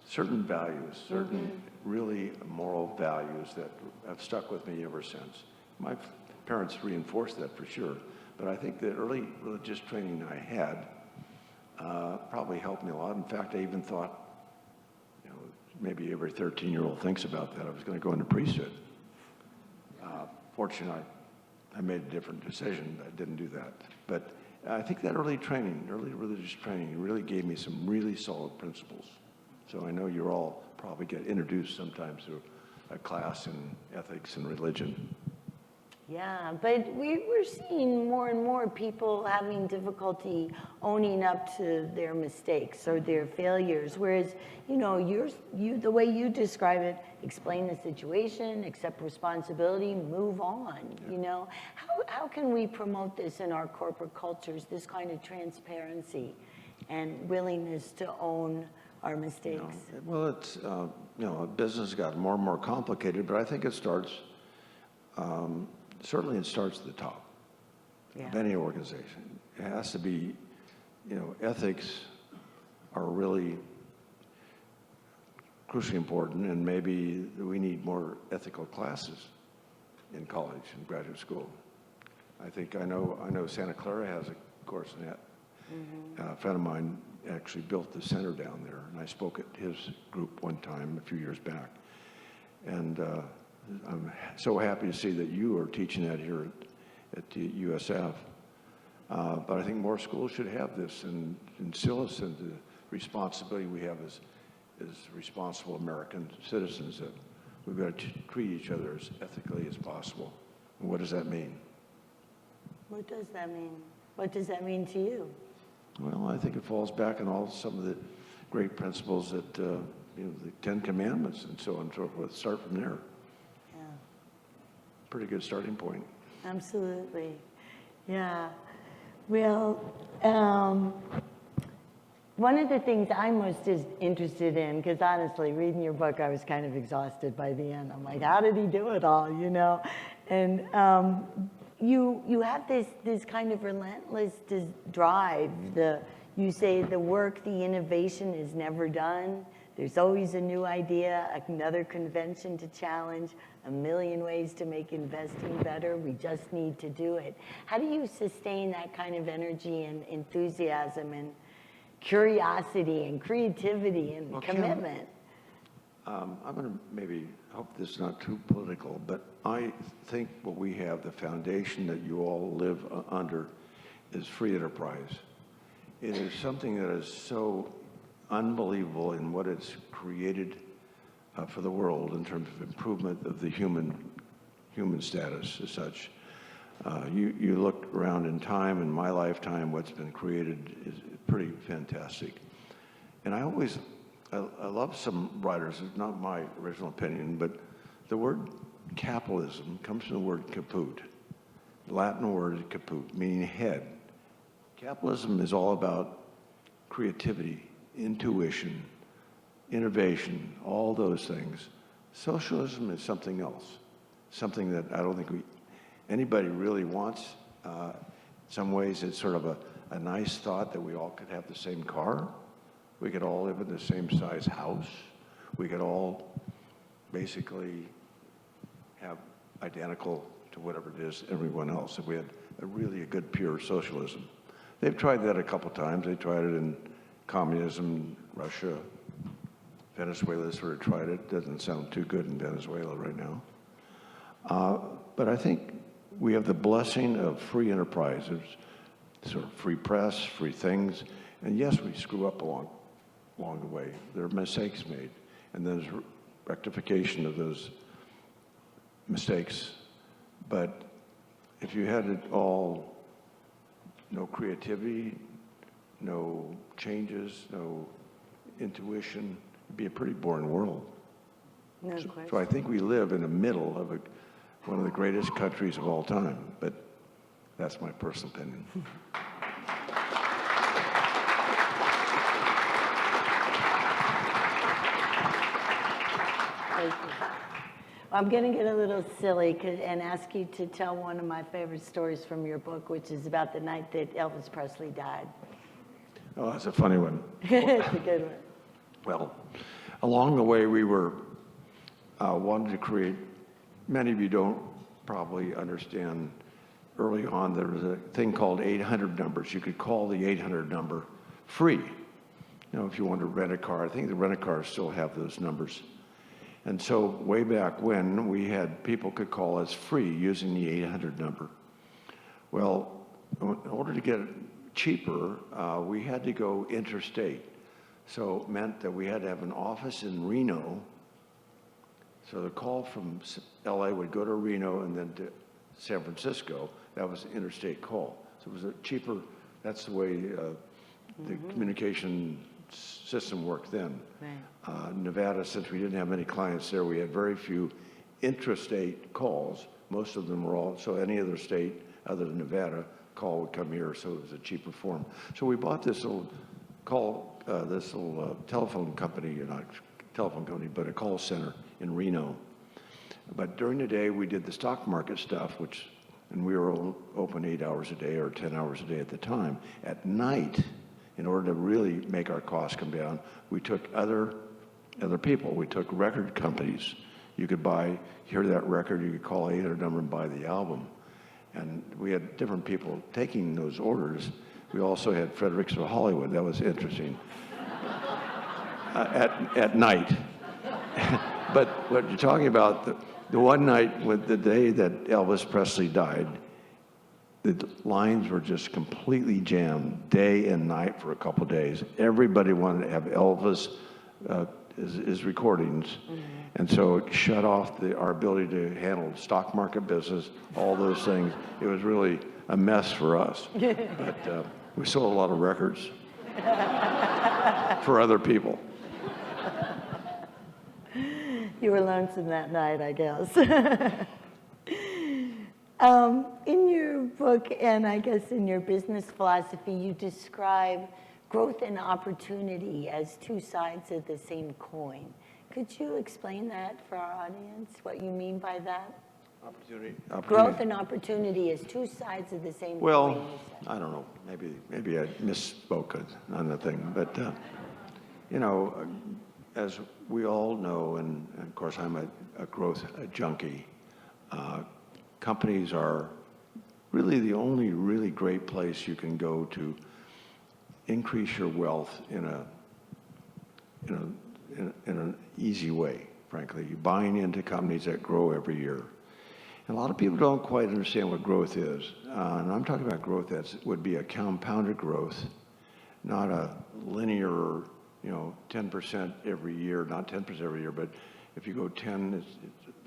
certain values, certain really moral values that have stuck with me ever since. My parents reinforced that for sure, but I think the early religious training I had probably helped me a lot. In fact, I even thought, you know, maybe every 13-year-old thinks about that. I was going to go into priesthood. Fortunately, I made a different decision. I didn't do that. But I think that early religious training really gave me some really solid principles. So I know you all probably get introduced sometimes to a class in ethics and religion. Yeah, but we're seeing more and more people having difficulty owning up to their mistakes or their failures. Whereas, you know, the way you describe it, explain the situation, accept responsibility, move on. You know, how can we promote this in our corporate cultures? This kind of transparency and willingness to own our mistakes. Well, it's, you know, business got more and more complicated, but I think it starts, certainly it starts at the top of any organization. It has to be, you know, ethics are really crucially important, and maybe we need more ethical classes in college and graduate school. I know Santa Clara has a course in that. A friend of mine actually built the center down there, and I spoke at his group one time a few years back. And I'm so happy to see that you are teaching that here at the USF. But I think more schools should have this and instill us in the responsibility we have as responsible American citizens, that we've got to treat each other as ethically as possible. And what does that mean? What does that mean? What does that mean to you? Well, I think it falls back on some of the great principles that, you know, the Ten Commandments and so on and so forth. Start from there. Yeah. Pretty good starting point. Absolutely. Yeah. Well, one of the things I'm most interested in, because honestly, reading your book, I was kind of exhausted by the end. I'm like, how did he do it all, you know? And you have this kind of relentless drive. You say the work, the innovation is never done. There's always a new idea, another convention to challenge, a million ways to make investing better. We just need to do it. How do you sustain that kind of energy and enthusiasm and curiosity and creativity and commitment? I'm going to maybe hope this is not too political, but I think what we have, the foundation that you all live under, is free enterprise. It is something that is so unbelievable in what it's created for the world in terms of improvement of the human status as such. You look around in time, in my lifetime, what's been created is pretty fantastic. And I love some writers, it's not my original opinion, but the word capitalism comes from the word caput. The Latin word caput, meaning head. Capitalism is all about creativity, intuition, innovation, all those things. Socialism is something else, something that I don't think anybody really wants. In some ways, it's sort of a nice thought that we all could have the same car. We could all live in the same size house. We could all basically have identical to whatever it is everyone else, if we had a good pure socialism. They've tried that a couple times. They tried it in communism, Russia. Venezuela sort of tried it. Doesn't sound too good in Venezuela right now. But I think we have the blessing of free enterprise. There's sort of free press, free things. And yes, we screw up along the way. There are mistakes made. And there's rectification of those mistakes. But if you had it all, no creativity, no changes, no intuition, it'd be a pretty boring world. No question. So I think we live in the middle of one of the greatest countries of all time, but that's my personal opinion. Thank you. I'm going to get a little silly and ask you to tell one of my favorite stories from your book, which is about the night that Elvis Presley died. Oh, that's a funny one. It's a good one. Well, along the way, we were wanted to create, many of you don't probably understand, early on there was a thing called 800 numbers. You could call the 800 number free. You know, if you wanted to rent a car, I think the rent-a-cars still have those numbers. And so way back when, we had people could call us free using the 800 number. Well, in order to get it cheaper, we had to go interstate. So it meant that we had to have an office in Reno. So the call from LA would go to Reno and then to San Francisco, that was interstate call. So it was a cheaper, that's the way the communication system worked then. Right. Nevada, since we didn't have many clients there, we had very few intrastate calls. Most of them were all, so any other state other than Nevada, call would come here, so it was a cheaper form. So we bought this little telephone company, not telephone company, but a call center in Reno. But during the day, we did the stock market stuff, and we were open 8 hours a day or 10 hours a day at the time. At night, in order to really make our costs come down, we took other people. We took record companies. You could hear that record, you could call 800 number and buy the album. And we had different people taking those orders. We also had Fredericksville Hollywood. That was interesting. At night. But what you're talking about, the one night, the day that Elvis Presley died, the lines were just completely jammed, day and night for a couple of days. Everybody wanted to have Elvis, his recordings. And so it shut off our ability to handle the stock market business, all those things. It was really a mess for us. But we sold a lot of records for other people. You were lonesome that night, I guess. In your book, and I guess in your business philosophy, you describe growth and opportunity as two sides of the same coin. Could you explain that for our audience, what you mean by that? Opportunity. Growth and opportunity as two sides of the same coin. Well, I don't know. Maybe I misspoke on the thing. But, as we all know, and of course I'm a growth junkie, companies are really the only really great place you can go to increase your wealth in an easy way, frankly. You're buying into companies that grow every year. And a lot of people don't quite understand what growth is. And I'm talking about growth that would be a compounded growth, not a linear, 10% every year, not 10% every year, but if you go 10,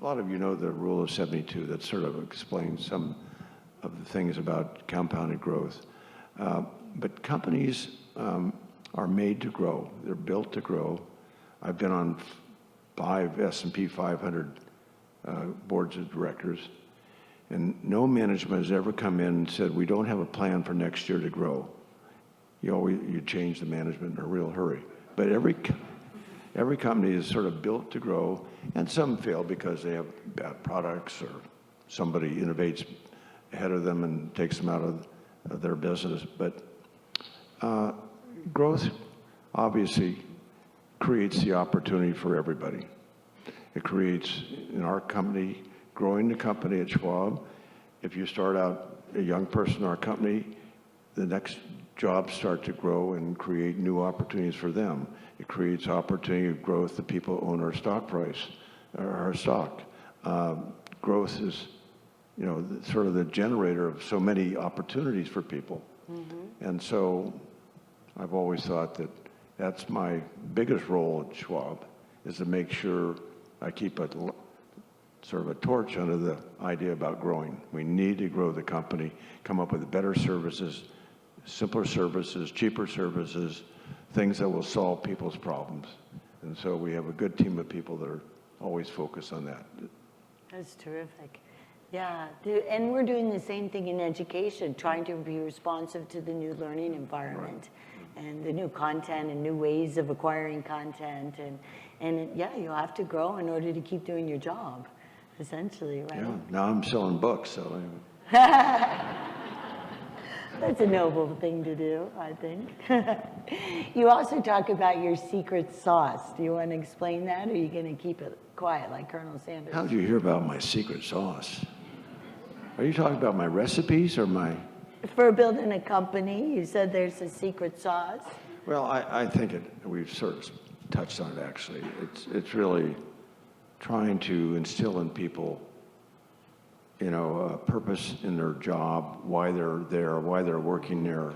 a lot of you know the rule of 72 that sort of explains some of the things about compounded growth. But companies are made to grow. They're built to grow. I've been on 5 S&P 500 boards of directors, and no management has ever come in and said, we don't have a plan for next year to grow. You change the management in a real hurry. But every company is sort of built to grow, and some fail because they have bad products or somebody innovates ahead of them and takes them out of their business. But growth obviously creates the opportunity for everybody. It creates, in our company, growing the company at Schwab. If you start out a young person in our company, the next jobs start to grow and create new opportunities for them. It creates opportunity of growth to people who own our stock price, or our stock. Growth is, sort of the generator of so many opportunities for people. And so I've always thought that that's my biggest role at Schwab, is to make sure I keep sort of a torch under the idea about growing. We need to grow the company, come up with better services, simpler services, cheaper services, things that will solve people's problems. And so we have a good team of people that are always focused on that. That's terrific. Yeah, and we're doing the same thing in education, trying to be responsive to the new learning environment and the new content and new ways of acquiring content. And you have to grow in order to keep doing your job, essentially, right? Yeah, now I'm selling books, so That's a noble thing to do, I think. You also talk about your secret sauce. Do you want to explain that, or are you going to keep it quiet like Colonel Sanders? How did you hear about my secret sauce? Are you talking about my recipes or my... For building a company, you said there's a secret sauce. Well, I think we've sort of touched on it, actually. It's really trying to instill in people, a purpose in their job, why they're there, why they're working there,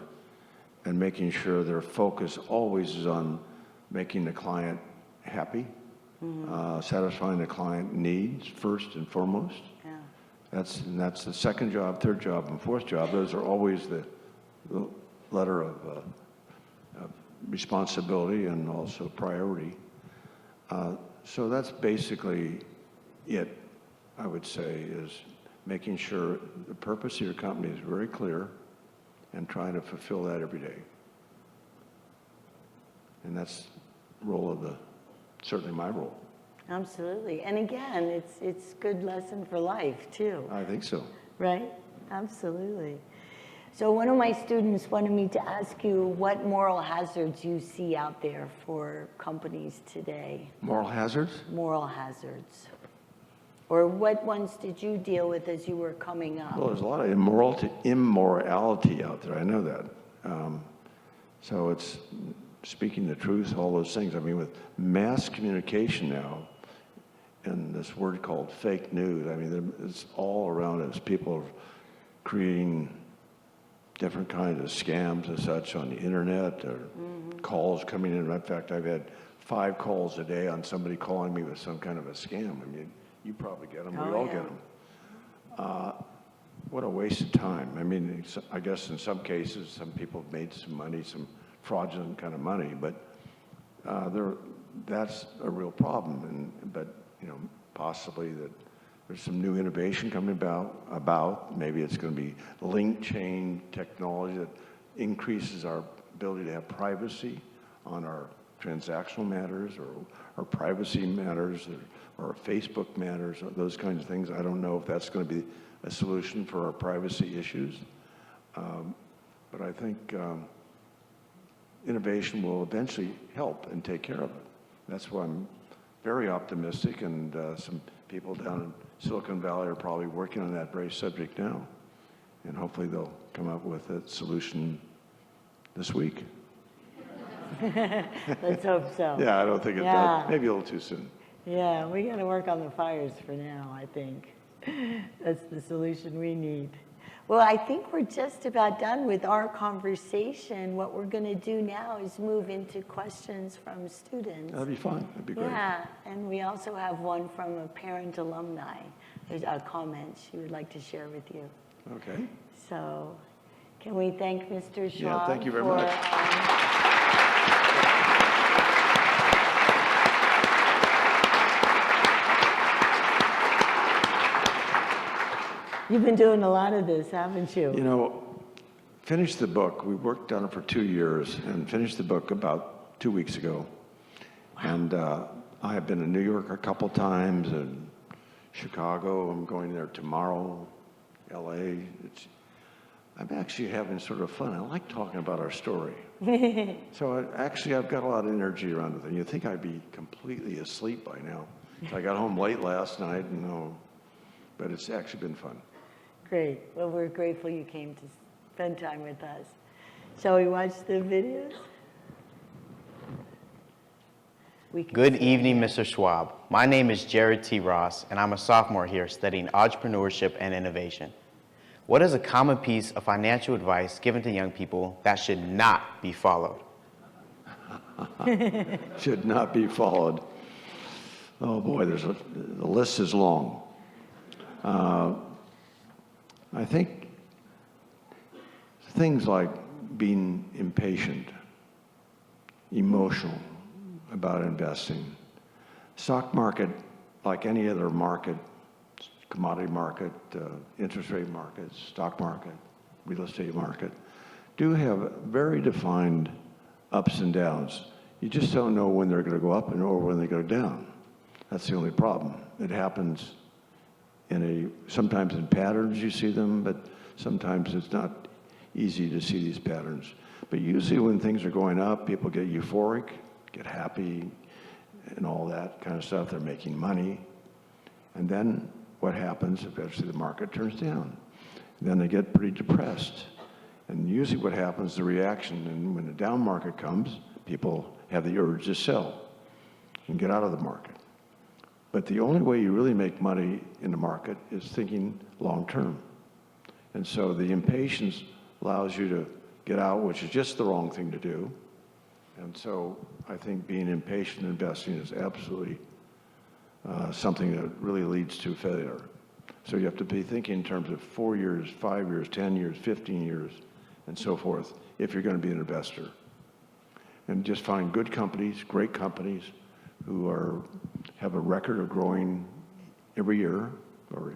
and making sure their focus always is on making the client happy, satisfying the client needs first and foremost. Yeah. That's the second job, third job, and fourth job. Those are always the letter of responsibility and also priority. So that's basically it, I would say, is making sure the purpose of your company is very clear and trying to fulfill that every day. And that's the role of certainly my role. Absolutely. And again, it's good lesson for life too. I think so. Right? Absolutely. So one of my students wanted me to ask you what moral hazards you see out there for companies today. Moral hazards? Moral hazards. Or what ones did you deal with as you were coming up? Well, there's a lot of immorality out there. I know that. So it's speaking the truth, all those things. I mean, with mass communication now, and this word called fake news, I mean, it's all around us. People are creating different kinds of scams and such on the internet, or calls coming in. In fact, I've had 5 calls a day on somebody calling me with some kind of a scam. I mean, you probably get them. We all get them. What a waste of time. I mean, I guess in some cases, some people have made some money, some fraudulent kind of money, but that's a real problem. But you know, possibly that there's some new innovation coming about. Maybe it's going to be link chain technology that increases our ability to have privacy on our transactional matters, or our privacy matters, or Facebook matters, or those kinds of things. I don't know if that's going to be a solution for our privacy issues, but I think innovation will eventually help and take care of it. That's why I'm very optimistic, and some people down in Silicon Valley are probably working on that very subject now, and hopefully they'll come up with a solution this week. Let's hope so. Yeah, I don't think it's Yeah. maybe a little too soon. Yeah, we got to work on the fires for now, I think. That's the solution we need. Well, I think we're just about done with our conversation. What we're going to do now is move into questions from students. That'd be fun. That'd be great. Yeah, and we also have one from a parent alumni. There's a comment she would like to share with you. Okay. So can we thank Mr. Schwab? Yeah, thank you very for, much. You've been doing a lot of this, haven't you? You know, finished the book. We worked on it for 2 years and finished the book about 2 weeks ago. Wow. And I have been in New York a couple times, and Chicago. I'm going there tomorrow. LA. I'm actually having sort of fun. I like talking about our story. So I've got a lot of energy around it. And you'd think I'd be completely asleep by now. So I got home late last night, but it's actually been fun. Great. Well, we're grateful you came to spend time with us. Shall we watch the videos? Good evening, Mr. Schwab. My name is Jared T. Ross, and I'm a sophomore here studying entrepreneurship and innovation. What is a common piece of financial advice given to young people that should not be followed? Should not be followed. Oh boy, the list is long. I think things like being impatient, emotional about investing. Stock market, like any other market, commodity market, interest rate market, stock market, real estate market, do have very defined ups and downs. You just don't know when they're going to go up or when they go down. That's the only problem. It happens sometimes in patterns you see them, but sometimes it's not easy to see these patterns. But usually when things are going up, people get euphoric, get happy, and all that kind of stuff. They're making money. And then what happens, eventually the market turns down. Then they get pretty depressed. And usually what happens, the reaction, and when the down market comes, people have the urge to sell and get out of the market. But the only way you really make money in the market is thinking long term. And so the impatience allows you to get out, which is just the wrong thing to do. And so I think being impatient investing is absolutely something that really leads to failure. So you have to be thinking in terms of 4 years, 5 years, 10 years, 15 years, and so forth, if you're going to be an investor. And just find good companies, great companies, who have a record of growing every year, or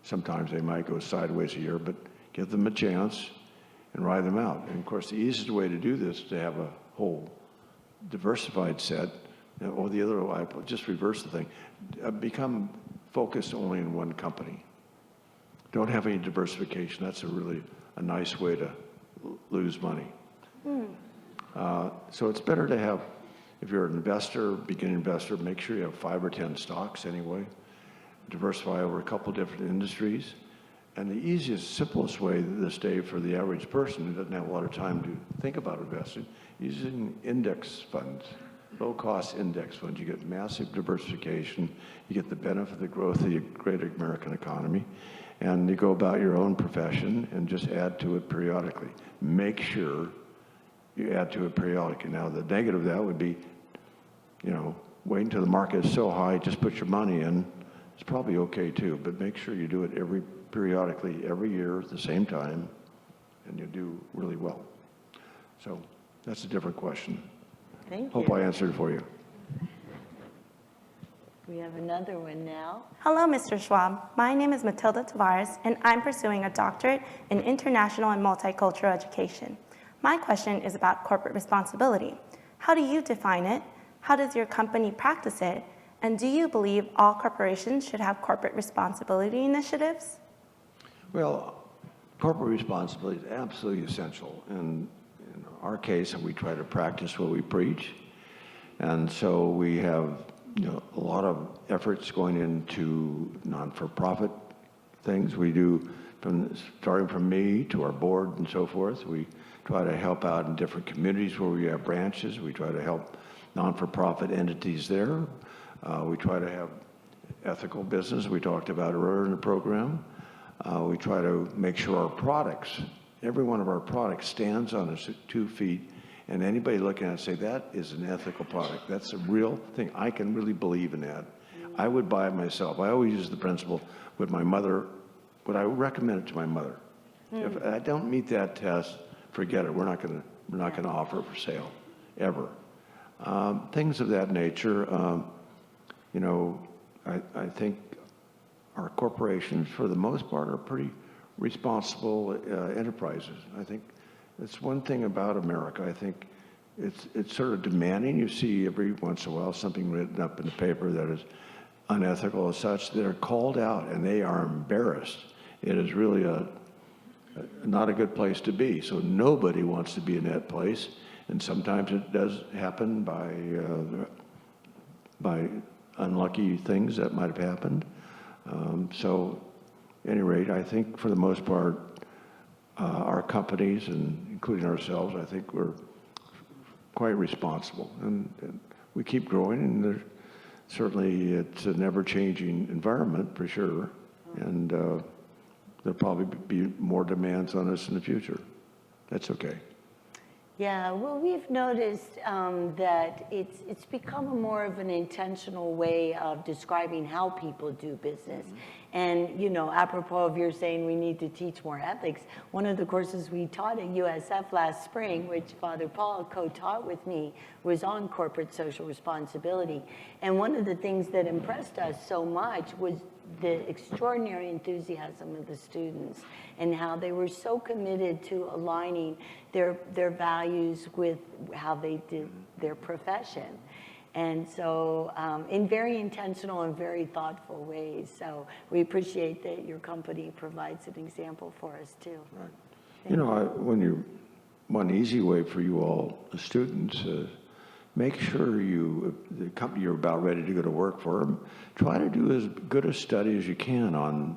sometimes they might go sideways a year, but give them a chance and ride them out. And of course, the easiest way to do this is to have a whole diversified set, or the other way, just reverse the thing. Become focused only in one company. Don't have any diversification. That's a nice way to lose money. So it's better to have, if you're an investor, beginning investor, make sure you have 5 or 10 stocks anyway. Diversify over a couple different industries. And the easiest, simplest way this day for the average person who doesn't have a lot of time to think about investing, using index funds, low-cost index funds. You get massive diversification. You get the benefit of the growth of the great American economy. And you go about your own profession and just add to it periodically. Make sure you add to it periodically. Now, the negative of that would be, wait until the market is so high, just put your money in. It's probably okay too, but make sure you do it periodically, every year at the same time, and you'll do really well. So that's a different question. Thank Hope you. I answered it for you. We have another one now. Hello, Mr. Schwab. My name is Matilda Tavares, and I'm pursuing a doctorate in international and multicultural education. My question is about corporate responsibility. How do you define it? How does your company practice it? And do you believe all corporations should have corporate responsibility initiatives? Well, corporate responsibility is absolutely essential. And in our case, we try to practice what we preach. And so we have a lot of efforts going into non-for-profit things. We do, starting from me to our board and so forth. We try to help out in different communities where we have branches. We try to help non-for-profit entities there. We try to have ethical business. We talked about earlier in the program. We try to make sure our products, every one of our products stands on its 2 feet, and anybody looking at it say, that is an ethical product. That's a real thing. I can really believe in that. I would buy it myself. I always use the principle with my mother, would I recommend it to my mother? If I don't meet that test, forget it. We're not going to offer it for sale, ever. Things of that nature. I think our corporations, for the most part, are pretty responsible enterprises. I think that's one thing about America. I think it's sort of demanding. You see every once in a while something written up in the paper that is unethical as such. They're called out and they are embarrassed. It is really not a good place to be. So nobody wants to be in that place. And sometimes it does happen by unlucky things that might have happened. So at any rate, I think for the most part, our companies, and including ourselves, I think we're quite responsible. And we keep growing, and certainly it's an ever-changing environment for sure. And there'll probably be more demands on us in the future. That's okay. Yeah, well, we've noticed that it's become more of an intentional way of describing how people do business. And, apropos of your saying we need to teach more ethics, one of the courses we taught at USF last spring, which Father Paul co-taught with me, was on corporate social responsibility. And one of the things that impressed us so much was the extraordinary enthusiasm of the students and how they were so committed to aligning their values with how they did their profession. And so in very intentional and very thoughtful ways. So we appreciate that your company provides an example for us too. Right. One easy way for you all, the students, make sure the company you're about ready to go to work for, try to do as good a study as you can on,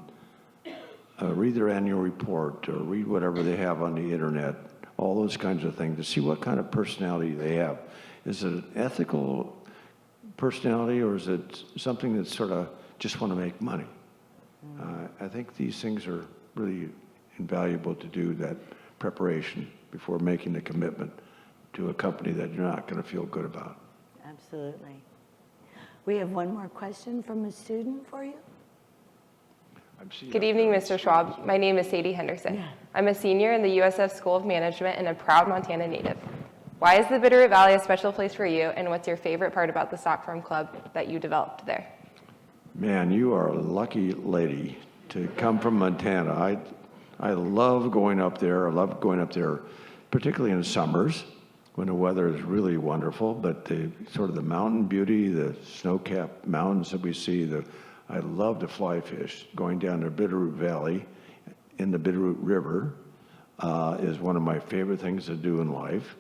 read their annual report, or read whatever they have on the internet, all those kinds of things, to see what kind of personality they have. Is it an ethical personality, or is it something that sort of just want to make money? I think these things are really invaluable to do, that preparation before making the commitment to a company that you're not going to feel good about. Absolutely. We have one more question from a student for you. Good evening, Mr. Schwab. My name is Sadie Henderson. I'm a senior in the USF School of Management and a proud Montana native. Why is the Bitterroot Valley a special place for you, and what's your favorite part about the Stock Farm Club that you developed there? Man, you are a lucky lady to come from Montana. I love going up there. I love going up there, particularly in summers when the weather is really wonderful. But the sort of the mountain beauty, the snow-capped mountains that we see. I love to fly fish. Going down the Bitterroot Valley in the Bitterroot River is one of my favorite things to do in life.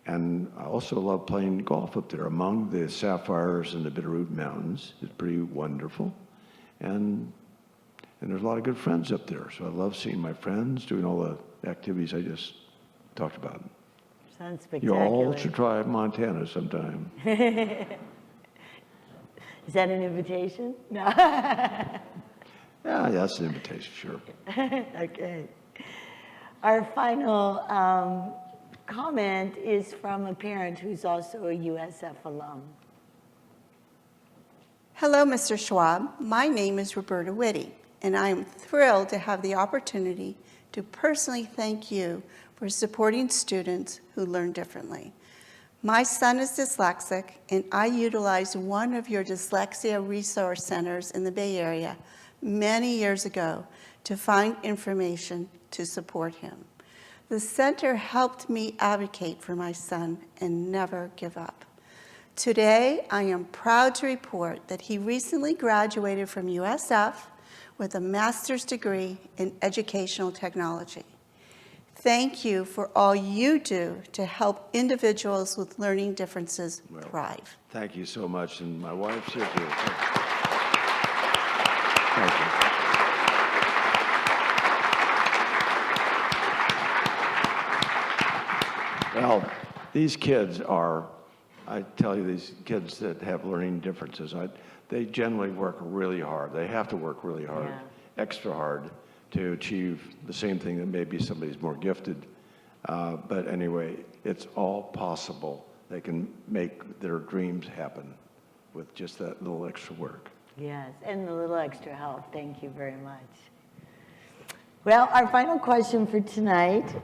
And I also love playing golf up there among the sapphires and the Bitterroot Mountains. It's pretty wonderful. And there's a lot of good friends up there. So I love seeing my friends, doing all the activities I just talked about. Sounds spectacular. You all should try Montana sometime. Is that an invitation? No. Yeah, that's an invitation, sure. Okay. Our final comment is from a parent who's also a USF alum. Hello, Mr. Schwab. My name is Roberta Whitty, and I am thrilled to have the opportunity to personally thank you for supporting students who learn differently. My son is dyslexic, and I utilized one of your dyslexia resource centers in the Bay Area many years ago to find information to support him. The center helped me advocate for my son and never give up. Today, I am proud to report that he recently graduated from USF with a master's degree in educational technology. Thank you for all you do to help individuals with learning differences thrive. Thank you so much, and my wife's here too. Thank you. Well, these kids are, I tell you, these kids that have learning differences, they generally work really hard. They have to work really hard, extra hard, to achieve the same thing that maybe somebody's more gifted. But anyway, it's all possible. They can make their dreams happen with just that little extra work. Yes, and the little extra help. Thank you very much. Well, our final question for tonight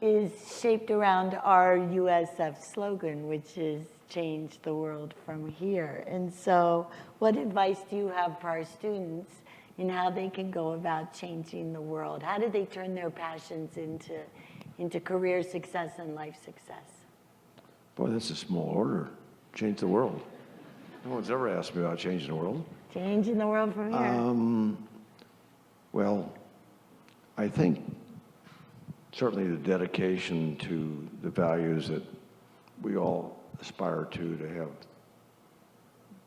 is shaped around our USF slogan, which is change the world from here. And so what advice do you have for our students in how they can go about changing the world? How do they turn their passions into career success and life success? Boy, that's a small order. Change the world. No one's ever asked me about changing the world. Changing the world from here. Well, I think certainly the dedication to the values that we all aspire to have,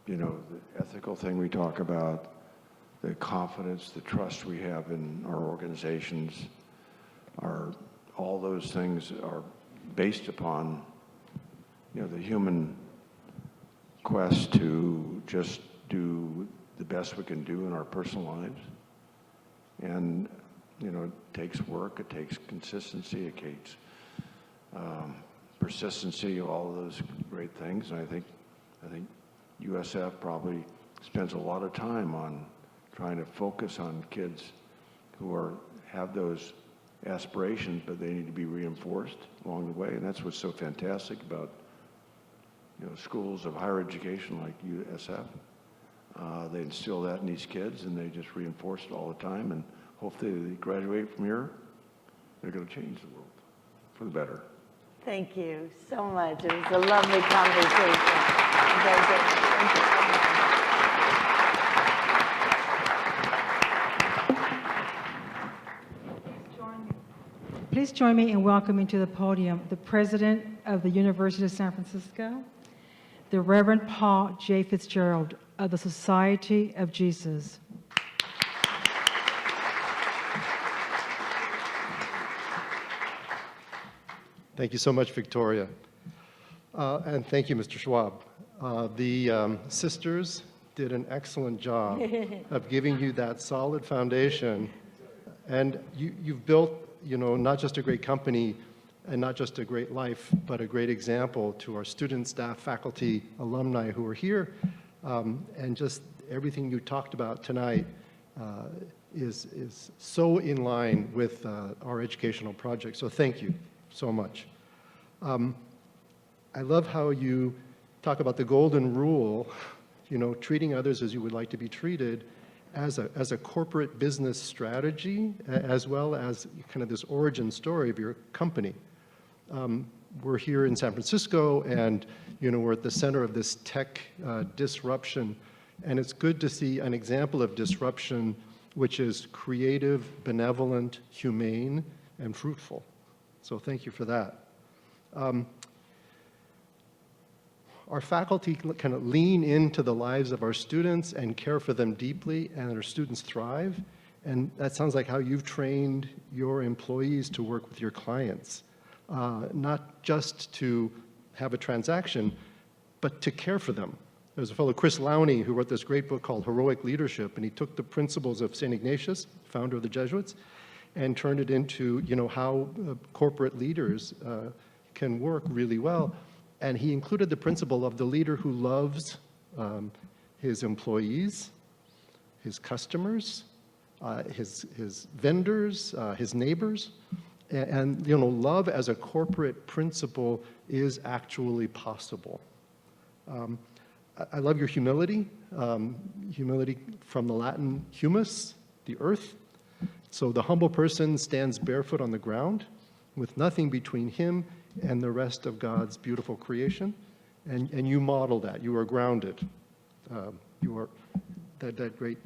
you know, the ethical thing we talk about, the confidence, the trust we have in our organizations, all those things are based upon, you know, the human quest to just do the best we can do in our personal lives. And, you know, it takes work, it takes consistency, it takes persistency, all of those great things. And I think USF probably spends a lot of time on trying to focus on kids who have those aspirations, but they need to be reinforced along the way. And that's what's so fantastic about, you know, schools of higher education like USF. They instill that in these kids, and they just reinforce it all the time. And hopefully they graduate from here, they're going to change the world for the better. Thank you so much. It was a lovely conversation. Thank you. Please join me in welcoming to the podium the President of the University of San Francisco, the Reverend Paul J. Fitzgerald of the Society of Jesus. Thank you so much, Victoria. And thank you, Mr. Schwab. The sisters did an excellent job of giving you that solid foundation. And you've built, you know, not just a great company and not just a great life, but a great example to our students, staff, faculty, alumni who are here. And just everything you talked about tonight is so in line with our educational project. So thank you so much. I love how you talk about the golden rule, treating others as you would like to be treated as a corporate business strategy, as well as kind of this origin story of your company. We're here in San Francisco, and we're at the center of this tech disruption, and it's good to see an example of disruption which is creative, benevolent, humane, and fruitful. So thank you for that. Our faculty kind of lean into the lives of our students and care for them deeply, and our students thrive. And that sounds like how you've trained your employees to work with your clients, not just to have a transaction, but to care for them. There's a fellow, Chris Lowney, who wrote this great book called Heroic Leadership, and he took the principles of St. Ignatius, founder of the Jesuits, and turned it into, how corporate leaders can work really well. And he included the principle of the leader who loves his employees, his customers, his vendors, his neighbors. And love as a corporate principle is actually possible. I love your humility, humility from the Latin humus, the earth. So the humble person stands barefoot on the ground with nothing between him and the rest of God's beautiful creation. And you model that. You are grounded. You are that great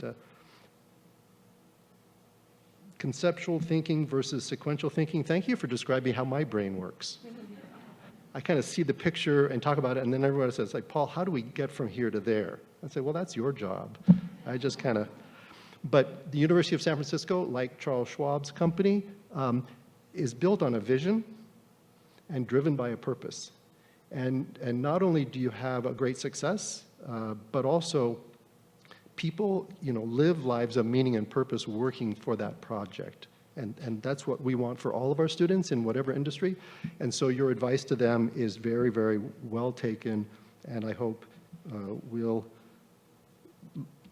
conceptual thinking versus sequential thinking. Thank you for describing how my brain works. I kind of see the picture and talk about it, and then everyone says, like, Paul, how do we get from here to there? I say, well, that's your job. I just kind of, but the University of San Francisco, like Charles Schwab's company, is built on a vision and driven by a purpose. And not only do you have a great success, but also people, live lives of meaning and purpose working for that project. And that's what we want for all of our students in whatever industry. And so your advice to them is very, very well taken, and I hope will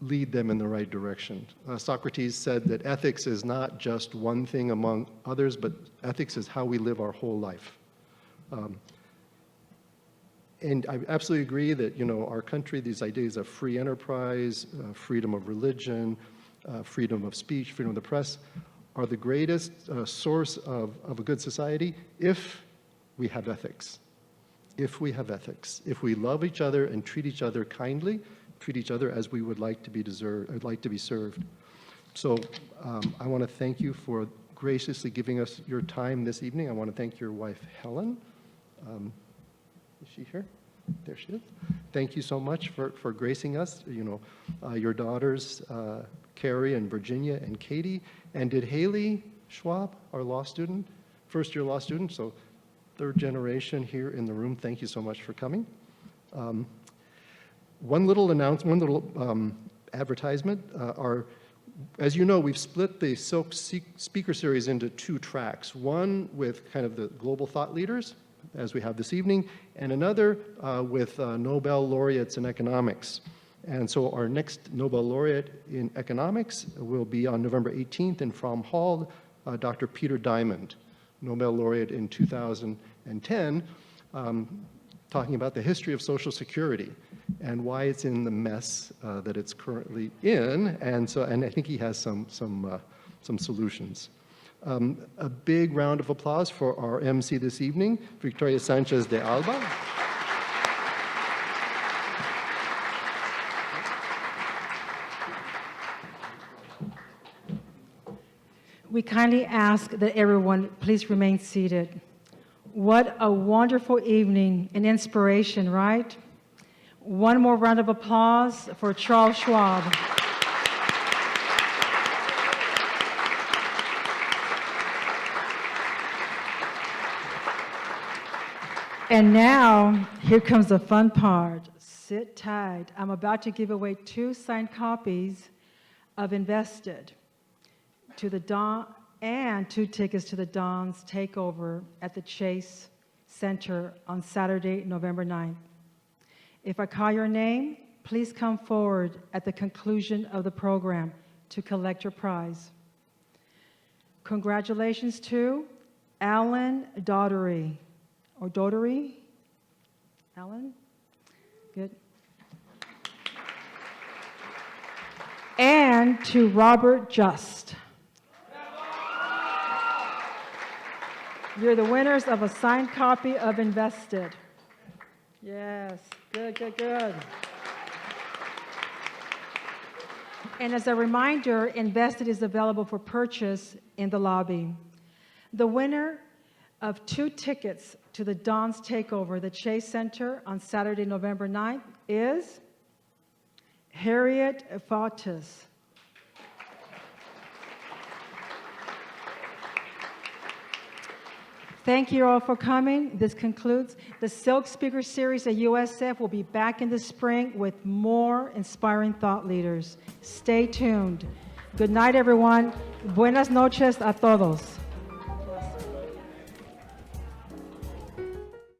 lead them in the right direction. Socrates said that ethics is not just one thing among others, but ethics is how we live our whole life. And I absolutely agree that, our country, these ideas of free enterprise, freedom of religion, freedom of speech, freedom of the press, are the greatest source of a good society if we have ethics. If we have ethics. If we love each other and treat each other kindly, treat each other as we would like to be served. So I want to thank you for graciously giving us your time this evening. I want to thank your wife, Helen. Is she here? There she is. Thank you so much for gracing us. Your daughters, Carrie and Virginia and Katie. And did Haley Schwab, our law student, first-year law student, so third generation here in the room, thank you so much for coming. One little announcement, one little advertisement. As you know, we've split the Silk Speaker Series into two tracks. One with kind of the global thought leaders, as we have this evening, and another with Nobel laureates in economics. And so our next Nobel laureate in economics will be on November 18th in Fromm Hall, Dr. Peter Diamond, Nobel laureate in 2010, talking about the history of Social Security and why it's in the mess that it's currently in. And I think he has some solutions. A big round of applause for our MC this evening, Victoria Sanchez de Alba. We kindly ask that everyone please remain seated. What a wonderful evening and inspiration, right? One more round of applause for Charles Schwab. And now, here comes the fun part. Sit tight. I'm about to give away 2 signed copies of Invested to the Don, and 2 tickets to the Don's Takeover at the Chase Center on Saturday, November 9th. If I call your name, please come forward at the conclusion of the program to collect your prize. Congratulations to Alan Daughtery. Or Daughtery? Alan? Good. And to Robert Just. You're the winners of a signed copy of Invested. Yes, good, good, good. And as a reminder, Invested is available for purchase in the lobby. The winner of 2 tickets to the Don's Takeover, the Chase Center, on Saturday, November 9th is Harriet Fautis. Thank you all for coming. This concludes the Silk Speaker Series at USF. Will be back in the spring with more inspiring thought leaders. Stay tuned. Good night, everyone. Buenas noches a todos.